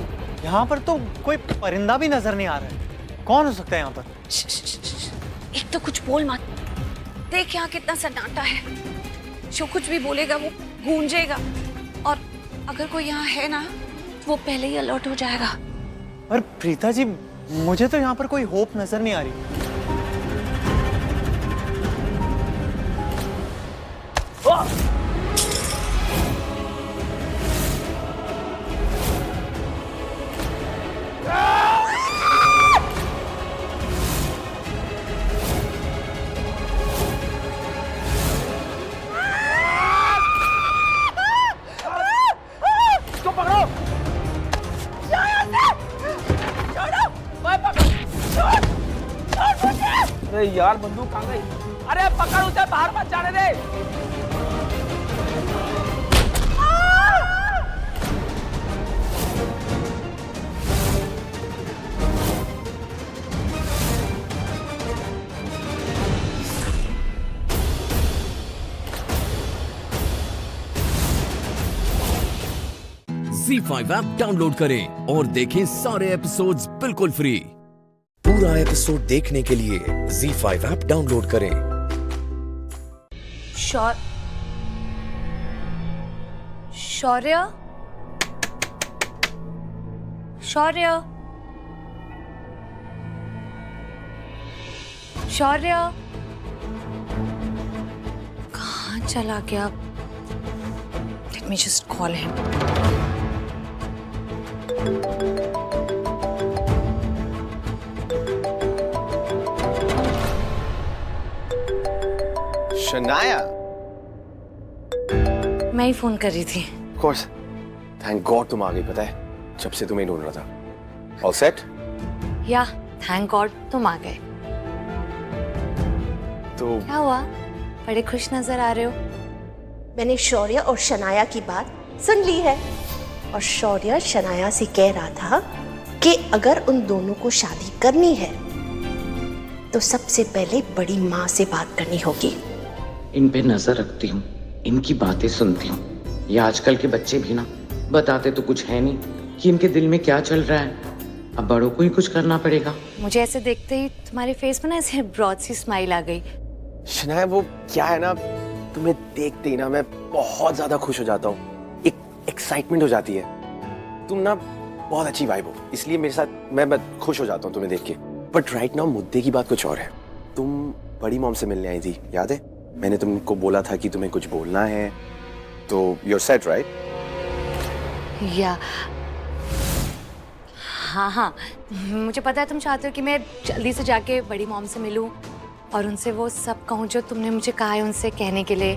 Speaker 14: यहाँ पर तो कोई परिंदा भी नजर नहीं आ रहा है, कौन हो सकता है यहाँ पर?
Speaker 8: एक तो कुछ बोल मत, देख यहाँ कितना सन्नाटा है, जो कुछ भी बोलेगा वो गूंजेगा, और अगर कोई यहाँ है ना वो पहले ही अलर्ट हो जाएगा।
Speaker 14: पर प्रीता जी, मुझे तो यहाँ पर कोई होप नजर नहीं आ रही।
Speaker 15: अरे यार बंदूक कहाँ गई? अरे पकड़ उसे, बाहर मत जाने दे।
Speaker 1: ZEE5 ऐप डाउनलोड करें और देखें सारे एपिसोड्स बिल्कुल फ्री।
Speaker 12: पूरा एपिसोड देखने के लिए ZEE5 ऐप डाउनलोड करें।
Speaker 8: शौर्य, शौर्य, शौर्य, कहाँ चला गया? Let me just call him.
Speaker 17: Shanaya,
Speaker 8: मैं ही फोन कर रही थी।
Speaker 17: Of course. Thank God तुम आ गई, पता है जब से तुम्हें ढूंढ रहा था। All set?
Speaker 8: या थैंक गॉड तुम आ गए।
Speaker 17: तो
Speaker 8: क्या हुआ, बड़े खुश नजर आ रहे हो?
Speaker 16: मैंने शौर्य और शनाया की बात सुन ली है, और शौर्य शनाया से कह रहा था कि अगर उन दोनों को शादी करनी है तो सबसे पहले बड़ी माँ से बात करनी होगी।
Speaker 18: इन पे नजर रखती हूँ, इनकी बातें सुनती हूँ। ये आजकल के बच्चे भी ना बताते तो कुछ है नहीं कि इनके दिल में क्या चल रहा है। अब बड़ों को ही कुछ करना पड़ेगा।
Speaker 8: मुझे ऐसे देखते ही तुम्हारे फेस पे ना ऐसे ब्रॉड सी स्माइल आ गई।
Speaker 17: शनाया, वो क्या है ना, तुम्हें देखते ही ना मैं बहुत ज्यादा खुश हो जाता हूँ, एक एक्साइटमेंट हो जाती है। तुम ना बहुत अच्छी वाइब हो, इसलिए मेरे साथ मैं खुश हो जाता हूँ तुम्हें देख के। बट राइट नाउ मुद्दे की बात कुछ और है। तुम बड़ी मॉम से मिलने आई थी, याद है? मैंने तुमको बोला था कि तुम्हें कुछ बोलना है, तो यू आर सेट राइट?
Speaker 8: या हाँ हाँ, मुझे पता है तुम चाहते हो कि मैं जल्दी से जाके बड़ी मॉम से मिलूं और उनसे वो सब कहूँ जो तुमने मुझे कहा है उनसे कहने के लिए,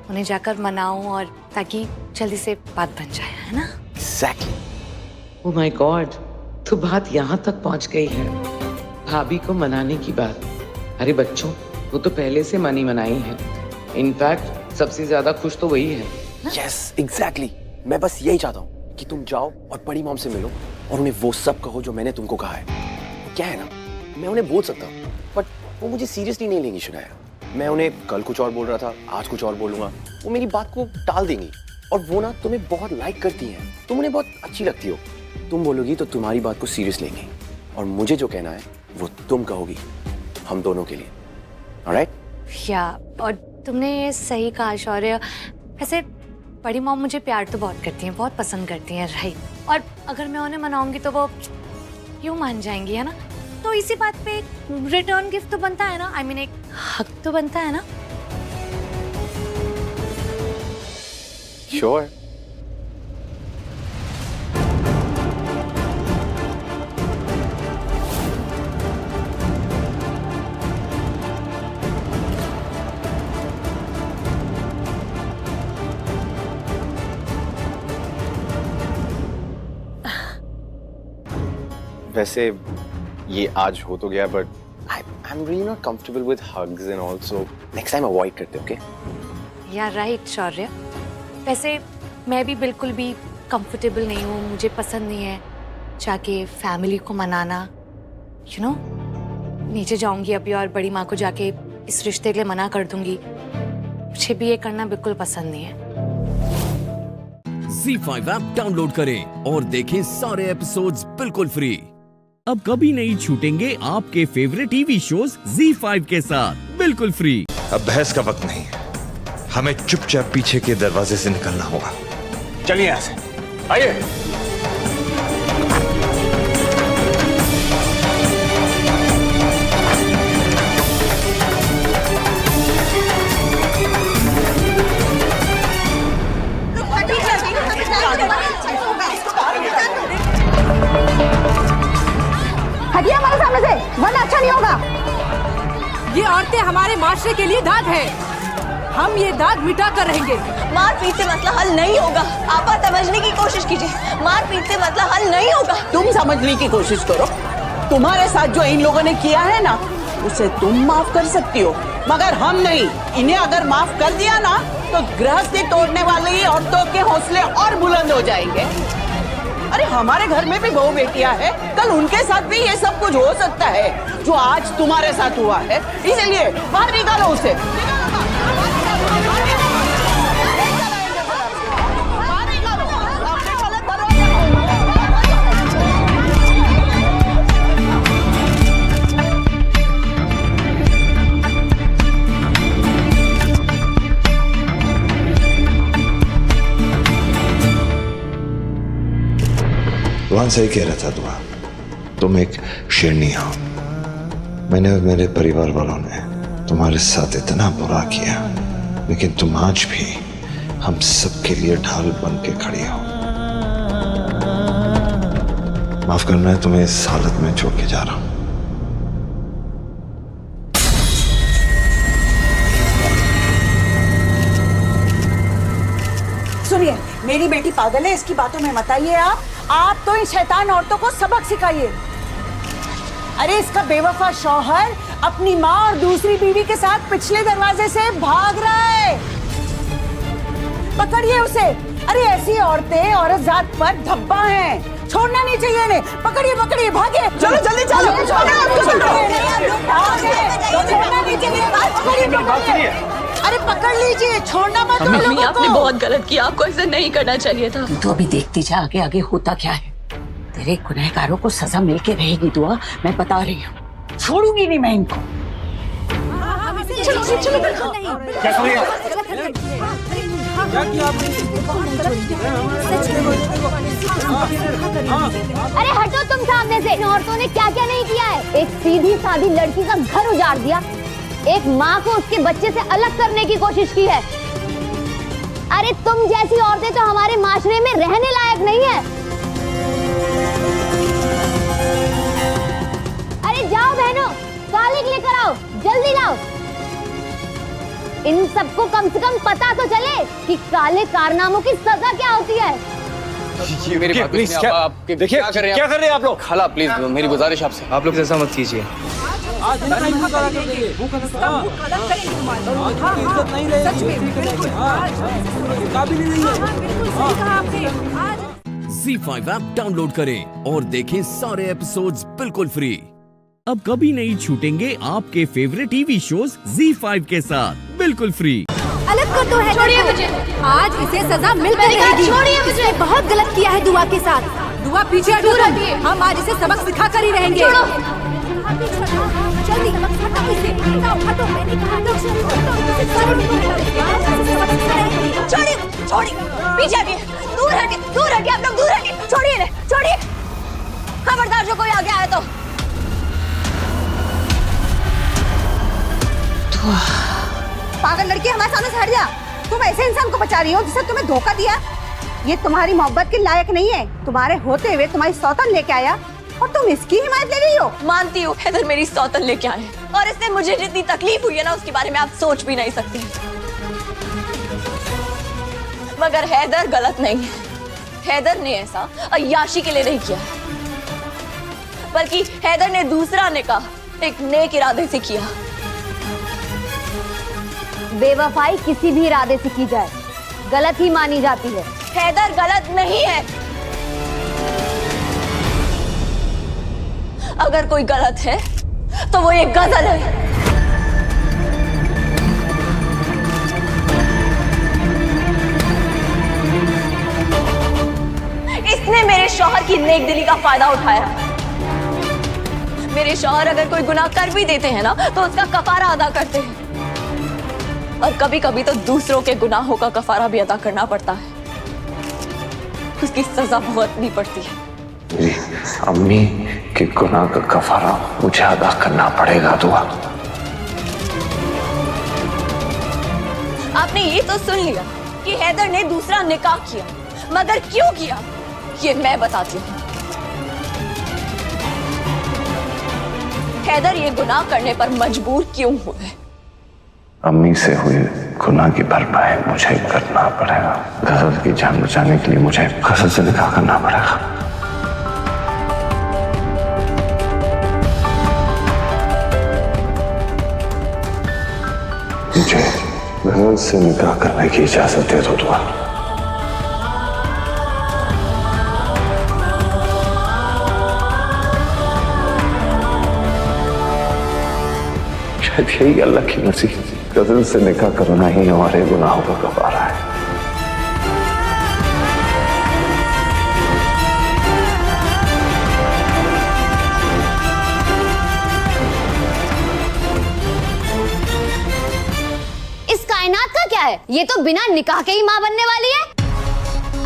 Speaker 8: उन्हें जाकर मनाऊं और ताकि जल्दी से बात बन जाए, है ना?
Speaker 17: Exactly.
Speaker 18: ओह माय गॉड, तो बात यहाँ तक पहुँच गई है, भाभी को मनाने की बात। अरे बच्चों, वो तो पहले से मनी मनाई है। इनफैक्ट सबसे ज्यादा खुश तो वही है।
Speaker 17: Yes, exactly. मैं बस यही चाहता हूँ कि तुम जाओ और बड़ी मॉम से मिलो और उन्हें वो सब कहो जो मैंने तुमको कहा है। क्या है ना, मैं उन्हें बोल सकता हूँ बट वो मुझे सीरियसली नहीं लेंगी। शनाया, मैं उन्हें कल कुछ और बोल रहा था, आज कुछ और बोलूंगा, वो मेरी बात को टाल देंगी। और वो ना तुम्हें बहुत लाइक करती हैं, तुम उन्हें बहुत अच्छी लगती हो। तुम बोलोगी तो तुम्हारी बात को सीरियस लेंगे, और मुझे जो कहना है वो तुम कहोगी, हम दोनों के लिए। ऑलराइट?
Speaker 8: या और तुमने ये सही कहा शौर्य। ऐसे बड़ी मॉम मुझे प्यार तो बहुत करती हैं, बहुत पसंद करती हैं, राइट? और अगर मैं उन्हें मनाऊंगी तो वो यूं मान जाएंगी, है ना? तो इसी बात पे एक रिटर्न गिफ्ट तो बनता है ना, आई मीन एक हक तो बनता है ना?
Speaker 17: श्योर। वैसे ये आज हो तो गया, but I am really not comfortable with hugs and all, so next time avoid करते, ओके?
Speaker 8: या राइट शौर्य, वैसे मैं भी बिल्कुल भी कंफर्टेबल नहीं हूँ, मुझे पसंद नहीं है जाके फैमिली को मनाना, यू नो। नीचे जाऊंगी अभी और बड़ी माँ को जाके इस रिश्ते के लिए मना कर दूंगी, मुझे भी ये करना बिल्कुल पसंद नहीं है।
Speaker 1: ZEE5 ऐप डाउनलोड करें और देखें सारे एपिसोड्स बिल्कुल फ्री। अब कभी नहीं छूटेंगे आपके फेवरेट टीवी शोज ZEE5 के साथ बिल्कुल फ्री।
Speaker 19: अब बहस का वक्त नहीं है, हमें चुपचाप पीछे के दरवाजे से निकलना होगा।
Speaker 4: चलिए यहाँ से, आइए।
Speaker 6: हटिए हमारे सामने से, वरना अच्छा नहीं होगा।
Speaker 20: ये औरतें हमारे माशरे के लिए दाग है, हम ये दाग मिटा कर रहेंगे।
Speaker 21: मार पीट से मसला हल नहीं होगा, आप समझने की कोशिश कीजिए। मार पीट से मसला हल नहीं होगा।
Speaker 20: तुम समझने की कोशिश करो, तुम्हारे साथ जो इन लोगों ने किया है ना, उसे तुम माफ कर सकती हो, मगर हम नहीं। इन्हें अगर माफ कर दिया ना, तो गृहस्थी तोड़ने वाली औरतों के हौसले और बुलंद हो जाएंगे। अरे हमारे घर में भी बहू बेटियां हैं, कल उनके साथ भी ये सब कुछ हो सकता है जो आज तुम्हारे साथ हुआ है, इसलिए बाहर निकालो उसे।
Speaker 19: रोहन सही कह रहा था दुआ, तुम एक शेरनी हो। मैंने और मेरे परिवार वालों ने तुम्हारे साथ इतना बुरा किया, लेकिन तुम आज भी हम सबके लिए ढाल बन के खड़ी हो। माफ करना है, तुम्हें इस हालत में छोड़ के जा रहा हूं।
Speaker 20: सुनिए, मेरी बेटी पागल है, इसकी बातों में मत आइए आप तो इन शैतान औरतों को सबक सिखाइए। अरे इसका बेवफा शौहर अपनी माँ और दूसरी बीवी के साथ पिछले दरवाजे से भाग रहा है, पकड़िए उसे। अरे ऐसी औरतें औरत जात पर धब्बा हैं, छोड़ना नहीं चाहिए इन्हें। पकड़िए पकड़ए, भागे, चलो जल्दी चलो, छोड़ना नहीं चाहिए। अरे पकड़ लीजिए, छोड़ना मत।
Speaker 21: मम्मी आपने बहुत गलत किया, आपको ऐसे नहीं करना चाहिए था।
Speaker 20: तो अभी देखती जा आगे आगे होता क्या है। तेरे गुनहगारों को सजा मिलके रहेगी दुआ, मैं बता रही हूँ, छोड़ूंगी नहीं मैं इनको।
Speaker 21: चलो चलो,
Speaker 4: क्या कर रही है?
Speaker 22: अरे हटो तुम सामने से। इन औरतों ने क्या क्या नहीं किया है। एक सीधी सादी लड़की का घर उजाड़ दिया, एक माँ को उसके बच्चे से अलग करने की कोशिश की है। अरे तुम जैसी औरतें तो हमारे माशरे में रहने लायक नहीं है। अरे जाओ बहनों, कालिक लेकर आओ, जल्दी लाओ। इन सबको कम से कम पता तो चले कि काले कारनामों की सजा क्या होती है।
Speaker 23: ये मेरी बात
Speaker 4: प्लीज,
Speaker 23: देखिए क्या कर रहे हैं आप लोग? खाला प्लीज, मेरी गुजारिश आपसे, आप लोग ऐसा मत कीजिए।
Speaker 1: ZEE5 ऐप डाउनलोड करें और देखें सारे एपिसोड्स बिल्कुल फ्री। अब कभी नहीं छूटेंगे आपके फेवरेट टीवी शोज ZEE5 के साथ बिल्कुल फ्री।
Speaker 22: अलग कर दो है, छोड़िए मुझे। आज इसे सजा मिलकर रहेगी। छोड़िए मुझे, इसने बहुत गलत किया है दुआ के साथ।
Speaker 20: दुआ पीछे हटो, हम आज इसे सबक सिखा कर ही रहेंगे।
Speaker 22: जल्दी हटाओ इसे, हटो, मैंने कहा
Speaker 21: छोड़िए छोड़िए, पीछे हटिए, दूर हटिए, दूर हटिए, आप लोग दूर हटिए, छोड़िए इन्हें, छोड़िए। खबरदार जो कोई आगे आया तो।
Speaker 20: पागल लड़की, हमारे सामने से हट जा। तुम ऐसे इंसान को बचा रही हो जिसे तुम्हें धोखा दिया। ये तुम्हारी मोहब्बत के लायक नहीं है। तुम्हारे होते हुए तुम्हारी सौतन लेके आया और तुम इसकी हिमायत ले रही हो।
Speaker 21: मानती हूँ हैदर मेरी सौतन लेके आए, और इससे मुझे जितनी तकलीफ हुई है ना, उसके बारे में आप सोच भी नहीं सकती। मगर हैदर गलत नहीं है। हैदर ने ऐसा अय्याशी के लिए नहीं किया। बल्कि हैदर ने दूसरा निकाह एक नेक इरादे से किया।
Speaker 22: बेवफाई किसी भी इरादे से की जाए गलत ही मानी जाती है।
Speaker 21: हैदर गलत नहीं है। अगर कोई गलत है तो वो ये गजल है। इसने मेरे शौहर की नेकदिली का फायदा उठाया। मेरे शौहर अगर कोई गुनाह कर भी देते हैं ना तो उसका कफारा अदा करते हैं, और कभी कभी तो दूसरों के गुनाहों का कफारा भी अदा करना पड़ता है। उसकी सजा भुगतनी पड़ती है।
Speaker 19: मेरी अम्मी के गुनाह का कफारा मुझे अदा करना पड़ेगा दुआ।
Speaker 21: आपने ये तो सुन लिया कि हैदर ने दूसरा निकाह किया, मगर क्यों किया ये मैं बताती हूँ। हैदर ये गुनाह करने पर मजबूर क्यों हुए?
Speaker 19: अम्मी से हुई गुनाह की भरपाई मुझे करना पड़ेगा। गजल की जान बचाने के लिए मुझे गजल से निकाह करना पड़ेगा। मुझे गजल से निकाह करने की इजाजत दे दो दुआ। शायद यही अल्लाह की मर्जी, गजल से निकाह करना ही हमारे गुनाहों का कफारा है।
Speaker 22: इस कायनात का क्या है? ये तो बिना निकाह के ही माँ बनने वाली है।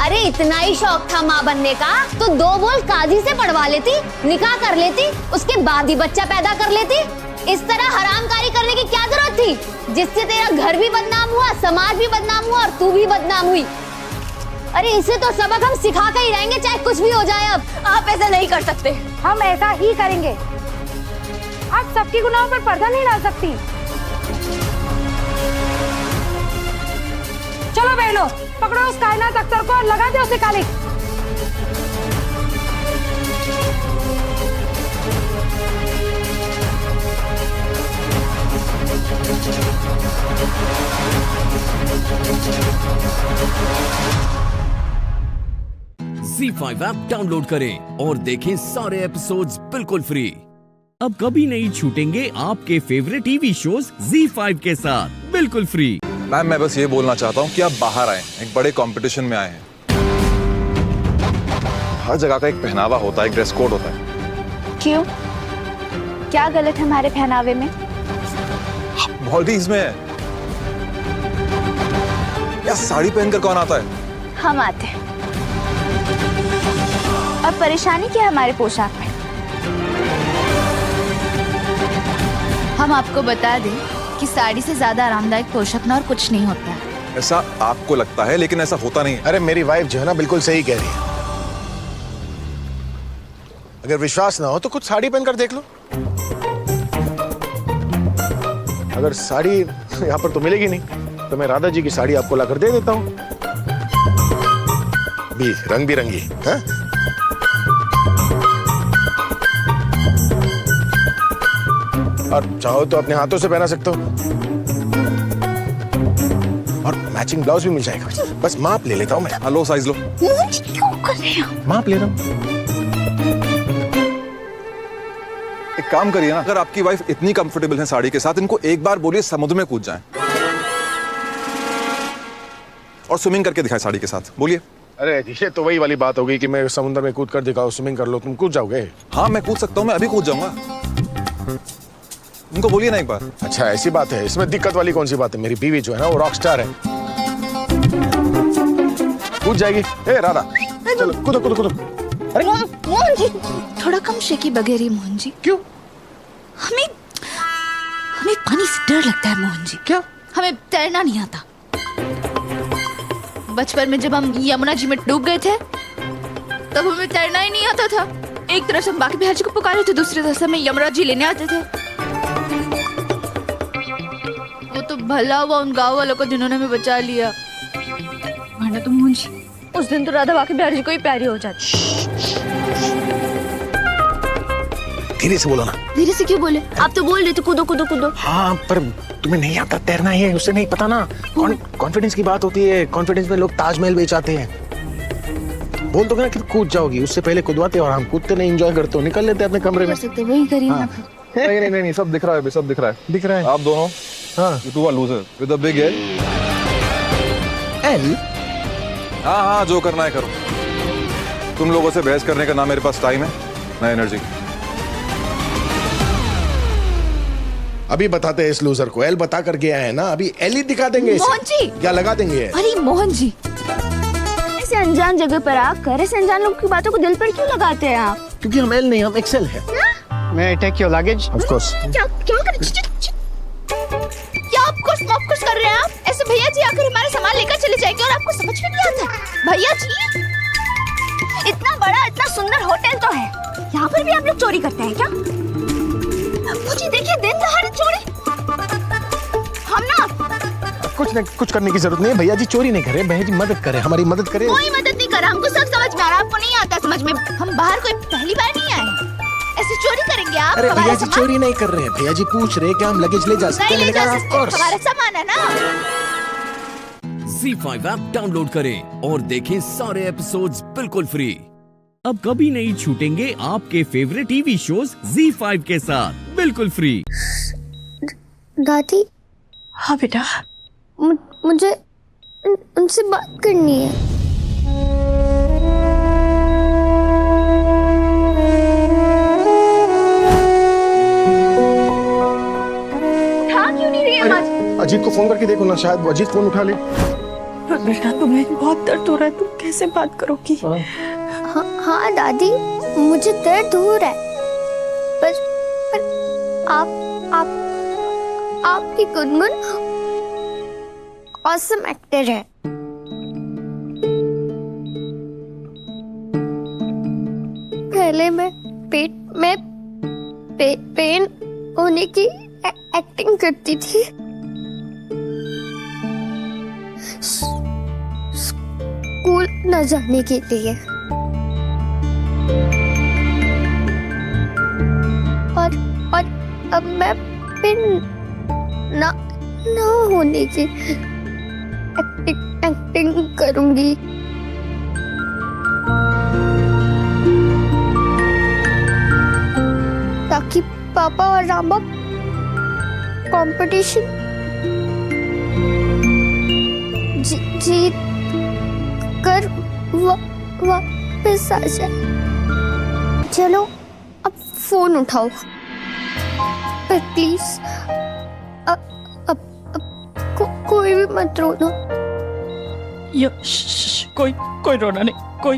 Speaker 22: अरे इतना ही शौक था माँ बनने का तो 2 बोल काजी से पढ़वा लेती, निकाह कर लेती, उसके बाद ही बच्चा पैदा कर लेती। इस तरह हरामकारी करने की क्या जरूरत थी, जिससे तेरा घर भी बदनाम हुआ, समाज भी बदनाम हुआ और तू भी बदनाम हुई। अरे इसे तो सबक हम सिखा कर ही रहेंगे, चाहे कुछ भी हो जाए। अब
Speaker 21: आप ऐसा नहीं कर सकते।
Speaker 22: हम ऐसा ही करेंगे।
Speaker 21: आप सबकी गुनाहों पर पर्दा नहीं डाल सकती।
Speaker 22: चलो बहनों, पकड़ो उस कायनात अख्तर को और लगा दो उसे कालिक।
Speaker 1: ZEE5 ऐप डाउनलोड करें और देखें सारे एपिसोड्स बिल्कुल फ्री। अब कभी नहीं छूटेंगे आपके फेवरेट टीवी शोज ZEE5 के साथ बिल्कुल फ्री।
Speaker 11: मैम मैं बस ये बोलना चाहता हूँ कि आप बाहर आए, एक बड़े कंपटीशन में आए हैं। हर जगह का एक पहनावा होता है, एक ड्रेस कोड होता है।
Speaker 21: क्यों? क्या गलत है हमारे पहनावे में?
Speaker 11: मॉलडीव्स में है। या साड़ी पहनकर कौन आता है?
Speaker 21: हम आते हैं। और परेशानी क्या है हमारे पोशाक में? हम आपको बता दें कि साड़ी से ज्यादा आरामदायक पोशाक ना और कुछ नहीं होता है।
Speaker 11: ऐसा आपको लगता है, लेकिन ऐसा होता नहीं है।
Speaker 3: अरे मेरी वाइफ जो है ना बिल्कुल सही कह रही है। अगर विश्वास ना हो तो कुछ साड़ी पहनकर देख लो। अगर साड़ी यहाँ पर तो मिलेगी नहीं तो मैं राधा जी की साड़ी आपको लाकर दे देता हूँ। भी रंग बिरंगी है? और चाहो तो अपने हाथों से पहना सकते हो, और मैचिंग ब्लाउज भी मिल जाएगा। बस माप ले लेता हूँ मैं।
Speaker 11: लो साइज लो।
Speaker 21: क्यों कर रहे हो?
Speaker 3: माप ले रहा हूँ।
Speaker 11: एक काम करिए ना, अगर आपकी वाइफ इतनी कंफर्टेबल है साड़ी के साथ, इनको एक बार बोलिए समुद्र में कूद जाएं और स्विमिंग करके दिखाएं साड़ी के साथ। बोलिए।
Speaker 3: अरे ये तो वही वाली बात हो गई कि मैं समुद्र में कूद कर दिखाओ, स्विमिंग कर लो, तुम कूद जाओगे?
Speaker 11: हाँ मैं कूद सकता हूँ, मैं अभी कूद जाऊंगा। उनको बोलिए ना एक बार।
Speaker 3: अच्छा ऐसी बात है, इसमें दिक्कत वाली कौन सी बात है? मेरी बीवी जो है ना वो रॉक स्टार है, कूद जाएगी। ए राधा चलो कूदो कूदो कूदो। अरे
Speaker 21: मोहन जी थोड़ा कम शेकी बगैर ही। मोहन जी
Speaker 3: क्यों?
Speaker 21: हमें पानी से डर लगता है मोहन जी।
Speaker 3: क्या?
Speaker 21: हमें तैरना नहीं आता। बचपन में जब हम यमुना जी में डूब गए थे तब हमें तैरना ही नहीं आता था। एक तरफ से हम बाकी बिहार जी को पुकारे थे, दूसरी तरफ से हमें यमुना जी लेने आते थे। वो तो भला हुआ उन गांव वालों को जिन्होंने हमें बचा लिया, वरना तो मोहन जी उस दिन तो राधा बाकी बिहार जी को ही प्यारी हो जाती।
Speaker 3: धीरे से बोलो ना।
Speaker 22: धीरे से क्यों बोले? आप तो बोल रहे थे कूदो कूदो कूदो।
Speaker 3: हाँ पर तुम्हें नहीं आता तैरना है, उससे नहीं पता ना। कॉन्फिडेंस की बात होती है, कॉन्फिडेंस में लोग ताजमहल बेच आते हैं। बोल तो ना कि कूद जाओगी, उससे पहले कूदवाते और हम कूदते नहीं, एंजॉय करते हो, निकल लेते अपने कमरे में।
Speaker 22: वही करिए ना।
Speaker 2: नहीं सब दिख रहा है, सब दिख रहा है।
Speaker 3: दिख रहा है
Speaker 2: आप दोनों।
Speaker 3: हाँ
Speaker 2: You two are loser with a big L.
Speaker 3: L?
Speaker 2: हाँ जो करना है करो। तुम लोगों से बहस करने का ना मेरे पास टाइम है ना एनर्जी।
Speaker 3: अभी बताते हैं इस लूजर को, एल बता कर गया है ना, अभी एल ही दिखा देंगे इसे।
Speaker 22: मोहन जी
Speaker 3: क्या लगा देंगे?
Speaker 22: अरे मोहन जी, ऐसे अनजान जगह पर आकर ऐसे अनजान लोगों की बातों को दिल पर क्यों लगाते हैं आप?
Speaker 3: क्योंकि हम एल नहीं, हम एक्सेल है।
Speaker 14: May I take your luggage?
Speaker 3: Of course.
Speaker 22: क्या क्या कर क्या आपको कुछ कर रहे हैं आप? ऐसे भैया जी आकर हमारा सामान लेकर चले जाएंगे और आपको समझ में नहीं आता? भैया जी, इतना बड़ा इतना सुंदर होटल तो है, यहाँ पर भी आप लोग चोरी करते हैं क्या? मुझे देखिए दिन दहाड़े चोरी। हम ना
Speaker 3: कुछ करने की जरूरत नहीं है, भैया जी चोरी नहीं करे, भैया जी मदद करे, हमारी मदद करे।
Speaker 22: कोई मदद नहीं करा, हमको सब समझ में आ रहा, आपको नहीं आता समझ में। हम बाहर कोई पहली बार नहीं आए, ऐसे चोरी करेंगे आप?
Speaker 3: अरे भैया जी चोरी नहीं कर रहे हैं, भैया जी पूछ रहे हैं कि हम लगेज ले जा सकते हैं।
Speaker 22: हमारा सामान है ना।
Speaker 1: ZEE5 ऐप डाउनलोड करें और देखें सारे एपिसोड्स बिल्कुल फ्री। अब कभी नहीं छूटेंगे आपके फेवरेट टीवी शोज ZEE5 के साथ बिल्कुल फ्री।
Speaker 22: दादी। हाँ बेटा। मुझे उनसे बात करनी है।
Speaker 3: अजीत को फोन करके देखो ना, शायद अजीत फोन उठा ले।
Speaker 22: बेटा तुम्हें बहुत दर्द हो रहा है, तुम कैसे बात करोगी? हाँ दादी, मुझे दर्द हो रहा है, पर आपकी गुनगुन ऑसम एक्टर है। पहले मैं पेट में पेन होने की एक्टिंग करती थी। स्कूल न जाने के लिए, और अब मैं फिर न होने की एक्टिंग करूंगी। ताकि पापा और रामा कंपटीशन जीत कर वापस आ जाए। चलो अब फोन उठाओ प्लीज। अब कोई भी मत रोना।
Speaker 5: कोई रोना नहीं, कोई।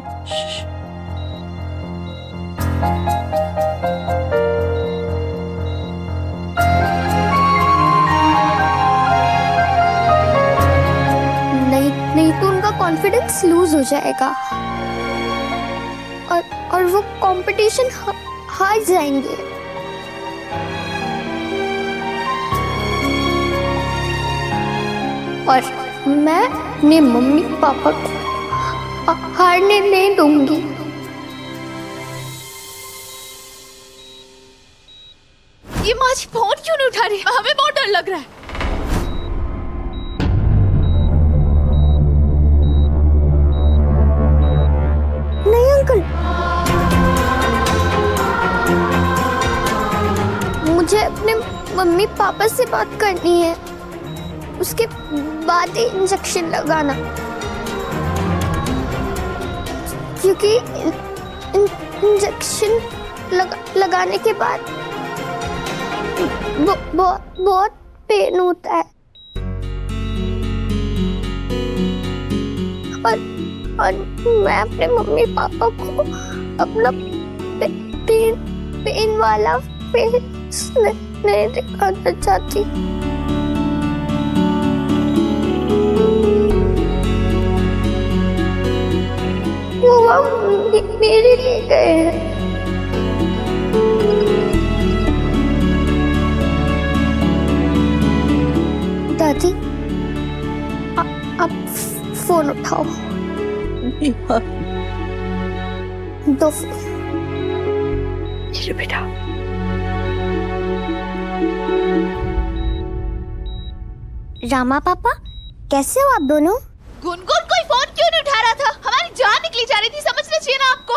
Speaker 22: नहीं तो उनका कॉन्फिडेंस लूज हो जाएगा और वो कंपटीशन हार जाएंगे। और मैं अपने मम्मी पापा को हारने नहीं दूंगी।
Speaker 6: ये माँ जी फोन क्यों नहीं उठा रही? हमें बहुत डर लग रहा है।
Speaker 22: नहीं अंकल, मुझे अपने मम्मी पापा से बात करनी है, उसके बाद ही इंजेक्शन लगाना, क्योंकि इंजेक्शन लगाने के बाद बहुत पेन होता है। और मैं अपने मम्मी पापा को अपना पेन वाला फेस नहीं दिखाना चाहती। वो मेरे लिए गए हैं। दादी, आप फोन उठाओ। दो फोन। बेटा रामा पापा, कैसे हो आप दोनों?
Speaker 21: गुनगुन कोई फोन क्यों नहीं उठा रहा था? हमारी जान निकली जा रही थी, समझना चाहिए ना आपको।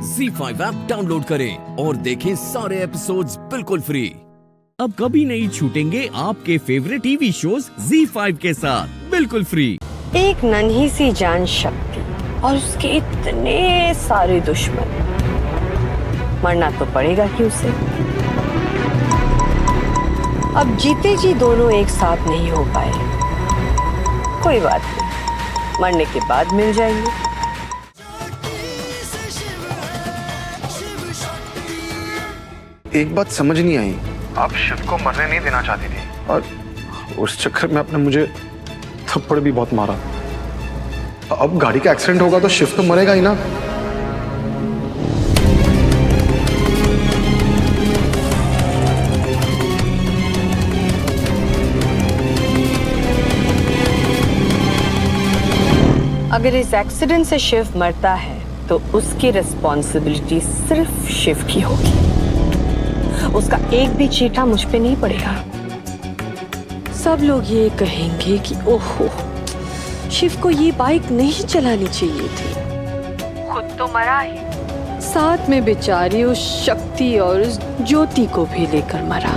Speaker 1: ZEE5 ऐप डाउनलोड करें और देखें सारे एपिसोड्स बिल्कुल फ्री। अब कभी नहीं छूटेंगे आपके फेवरेट टीवी शोज ZEE5 के साथ बिल्कुल फ्री।
Speaker 7: एक नन्ही सी जान शक्ति और उसके इतने सारे दुश्मन, मरना तो पड़ेगा कि उसे। अब जीते जी दोनों एक साथ नहीं हो पाए, कोई बात नहीं, मरने के बाद मिल जाएंगे।
Speaker 3: एक बात समझ नहीं आई, आप शिव को मरने नहीं देना चाहती थी और उस चक्कर में आपने मुझे थप्पड़ भी बहुत मारा। अब गाड़ी का एक्सीडेंट होगा तो शिव तो मरेगा ही ना।
Speaker 7: अगर इस एक्सीडेंट से शिव मरता है तो उसकी रिस्पॉन्सिबिलिटी सिर्फ शिव की होगी, उसका एक भी चीटा मुझ पे नहीं पड़ेगा। सब लोग ये कहेंगे कि ओहो, शिव को ये बाइक नहीं चलानी चाहिए थी, खुद तो मरा ही, साथ में बेचारी उस शक्ति और उस ज्योति को भी लेकर मरा।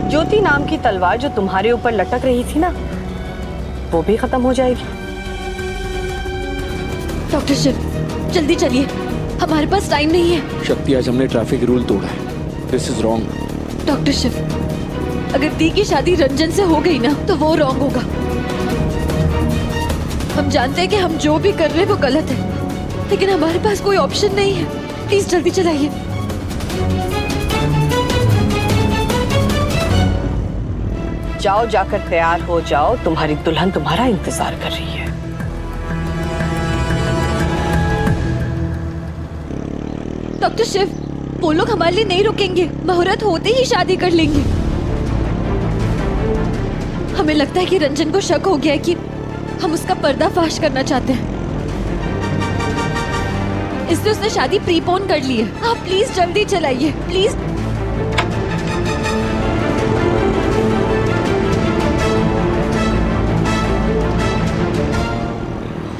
Speaker 7: ज्योति नाम की तलवार जो तुम्हारे ऊपर लटक रही थी ना, वो भी खत्म हो जाएगी।
Speaker 21: डॉक्टर शिव, जल्दी चलिए, हमारे पास टाइम नहीं है।
Speaker 23: शक्ति, आज हमने ट्रैफिक रूल तोड़ा है। This is wrong.
Speaker 21: Doctor Shiv, अगर दी की शादी रंजन से हो गई ना तो वो रॉन्ग होगा। हम जानते हैं कि हम जो भी कर रहे हैं वो गलत है, लेकिन हमारे पास कोई ऑप्शन नहीं है। प्लीज जल्दी चलाइए।
Speaker 7: जाओ, जाकर तैयार हो जाओ, तुम्हारी दुल्हन तुम्हारा इंतजार कर रही है।
Speaker 21: डॉक्टर शिव, वो लोग हमारे लिए नहीं रुकेंगे, मुहूर्त होते ही शादी कर लेंगे। हमें लगता है कि रंजन को शक हो गया है कि हम उसका पर्दाफाश करना चाहते हैं, इसलिए उसने शादी प्रीपोन कर ली है। आप प्लीज जल्दी चलाइए, प्लीज।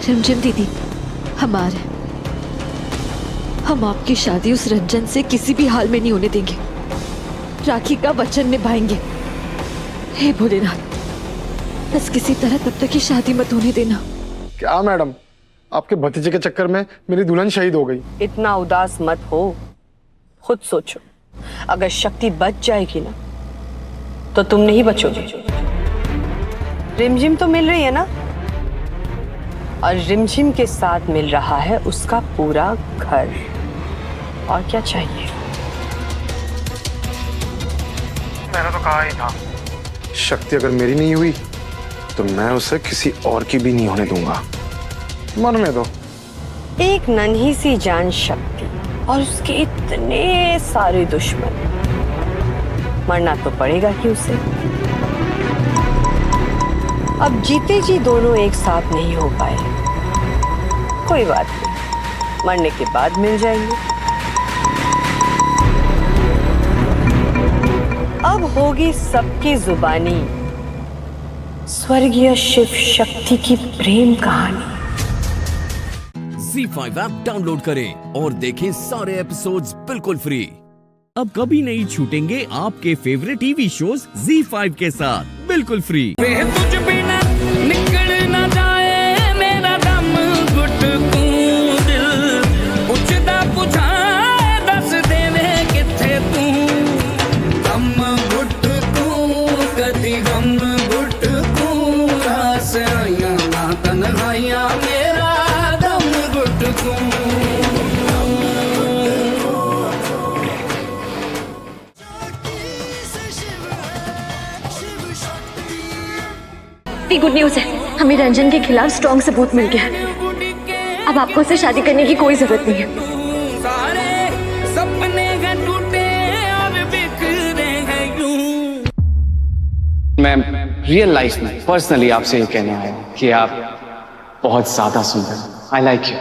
Speaker 21: रिमझिम दीदी, हम आ रहे हैं। हम आपकी शादी उस रंजन से किसी भी हाल में नहीं होने देंगे, राखी का वचन निभाएंगे। हे भोलेनाथ, बस किसी तरह तब तक की शादी मत होने देना।
Speaker 3: क्या मैडम, आपके भतीजे के चक्कर में मेरी दुल्हन शहीद हो गई।
Speaker 7: इतना उदास मत हो, खुद सोचो, अगर शक्ति बच जाएगी ना तो तुम नहीं बचोगे। रिमझिम तो मिल रही है ना, और रिमझिम के साथ मिल रहा है उसका पूरा घर। और क्या चाहिए?
Speaker 3: मैंने तो कहा ही था, शक्ति अगर मेरी नहीं हुई तो मैं उसे किसी और की भी नहीं होने दूंगा। मरने दो।
Speaker 7: एक नन्ही सी जान शक्ति और उसके इतने सारे दुश्मन, मरना तो पड़ेगा कि उसे। अब जीते जी दोनों एक साथ नहीं हो पाए, कोई बात नहीं, मरने के बाद मिल जाएंगे। अब होगी सबकी जुबानी स्वर्गीय शिव शक्ति की प्रेम कहानी।
Speaker 1: ZEE5 ऐप डाउनलोड करें और देखें सारे एपिसोड्स बिल्कुल फ्री। अब कभी नहीं छूटेंगे आपके फेवरेट टीवी शोज ZEE5 के साथ बिल्कुल फ्री।
Speaker 9: तुझ बिना निकल ना जाए मेरा दम घुटकू, दिल पुछदा पुछाए दस देवे किथे तू। हम घुटकू कदी हम घुटकू, रास आइयां ना तन्हाइयां मेरा दम घुटकू।
Speaker 21: गुड न्यूज है, हमें रंजन के खिलाफ स्ट्रॉन्ग सबूत मिल गया है। अब आपको उससे शादी करने की कोई जरूरत नहीं है।
Speaker 9: सारे सपने हैं टूटे और बिखरे हैं यूं।
Speaker 23: मैं रियल लाइफ में पर्सनली आपसे ये कहना है कि आप बहुत ज्यादा सुंदर। I like you.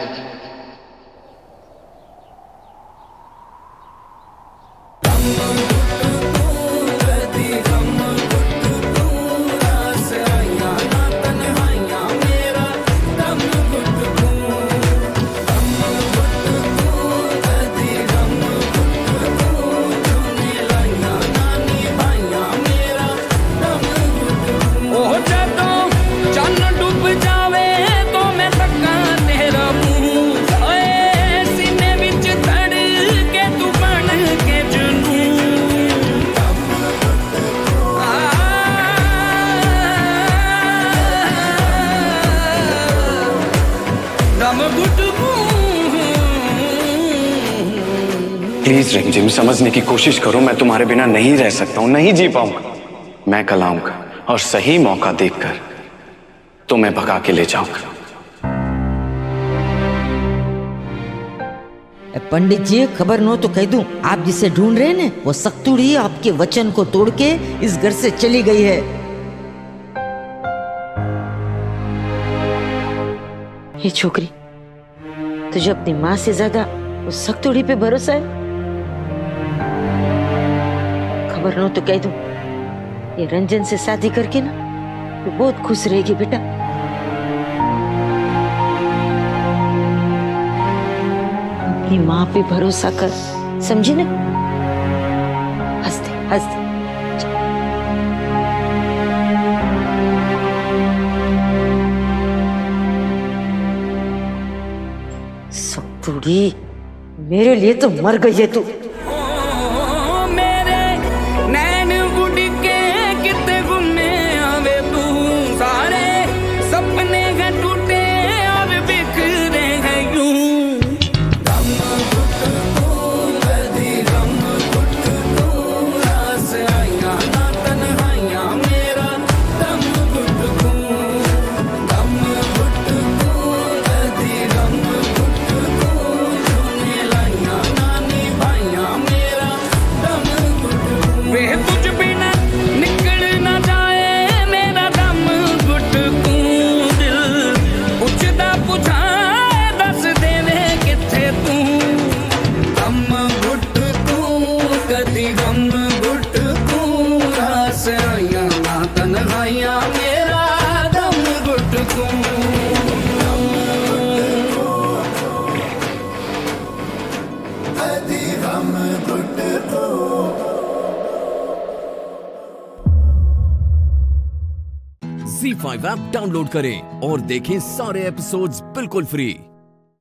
Speaker 17: प्लीज रिमझिम समझने की कोशिश करो, मैं तुम्हारे बिना नहीं रह सकता हूं, नहीं जी पाऊंगा। मैं कल आऊंगा और सही मौका देखकर तुम्हें भगा के ले जाऊंगा।
Speaker 10: पंडित जी, खबर नो तो कह दूं, आप जिसे ढूंढ रहे हैं ना, वो सक्तुड़ी आपके वचन को तोड़ के इस घर से चली गई है। ये छोकरी, तुझे अपनी माँ से ज्यादा उस सक्तुड़ी पे भरोसा है? खबर नो तो कह दूं, ये रंजन से शादी करके ना तो बहुत खुश रहेगी बेटा। अपनी माँ पे भरोसा कर, समझी ना? हंस दे, हंस दे। सक्तुड़ी, मेरे लिए तो मर गई है तू।
Speaker 1: ZEE5 ऐप डाउनलोड करें और देखें सारे एपिसोड्स बिल्कुल फ्री।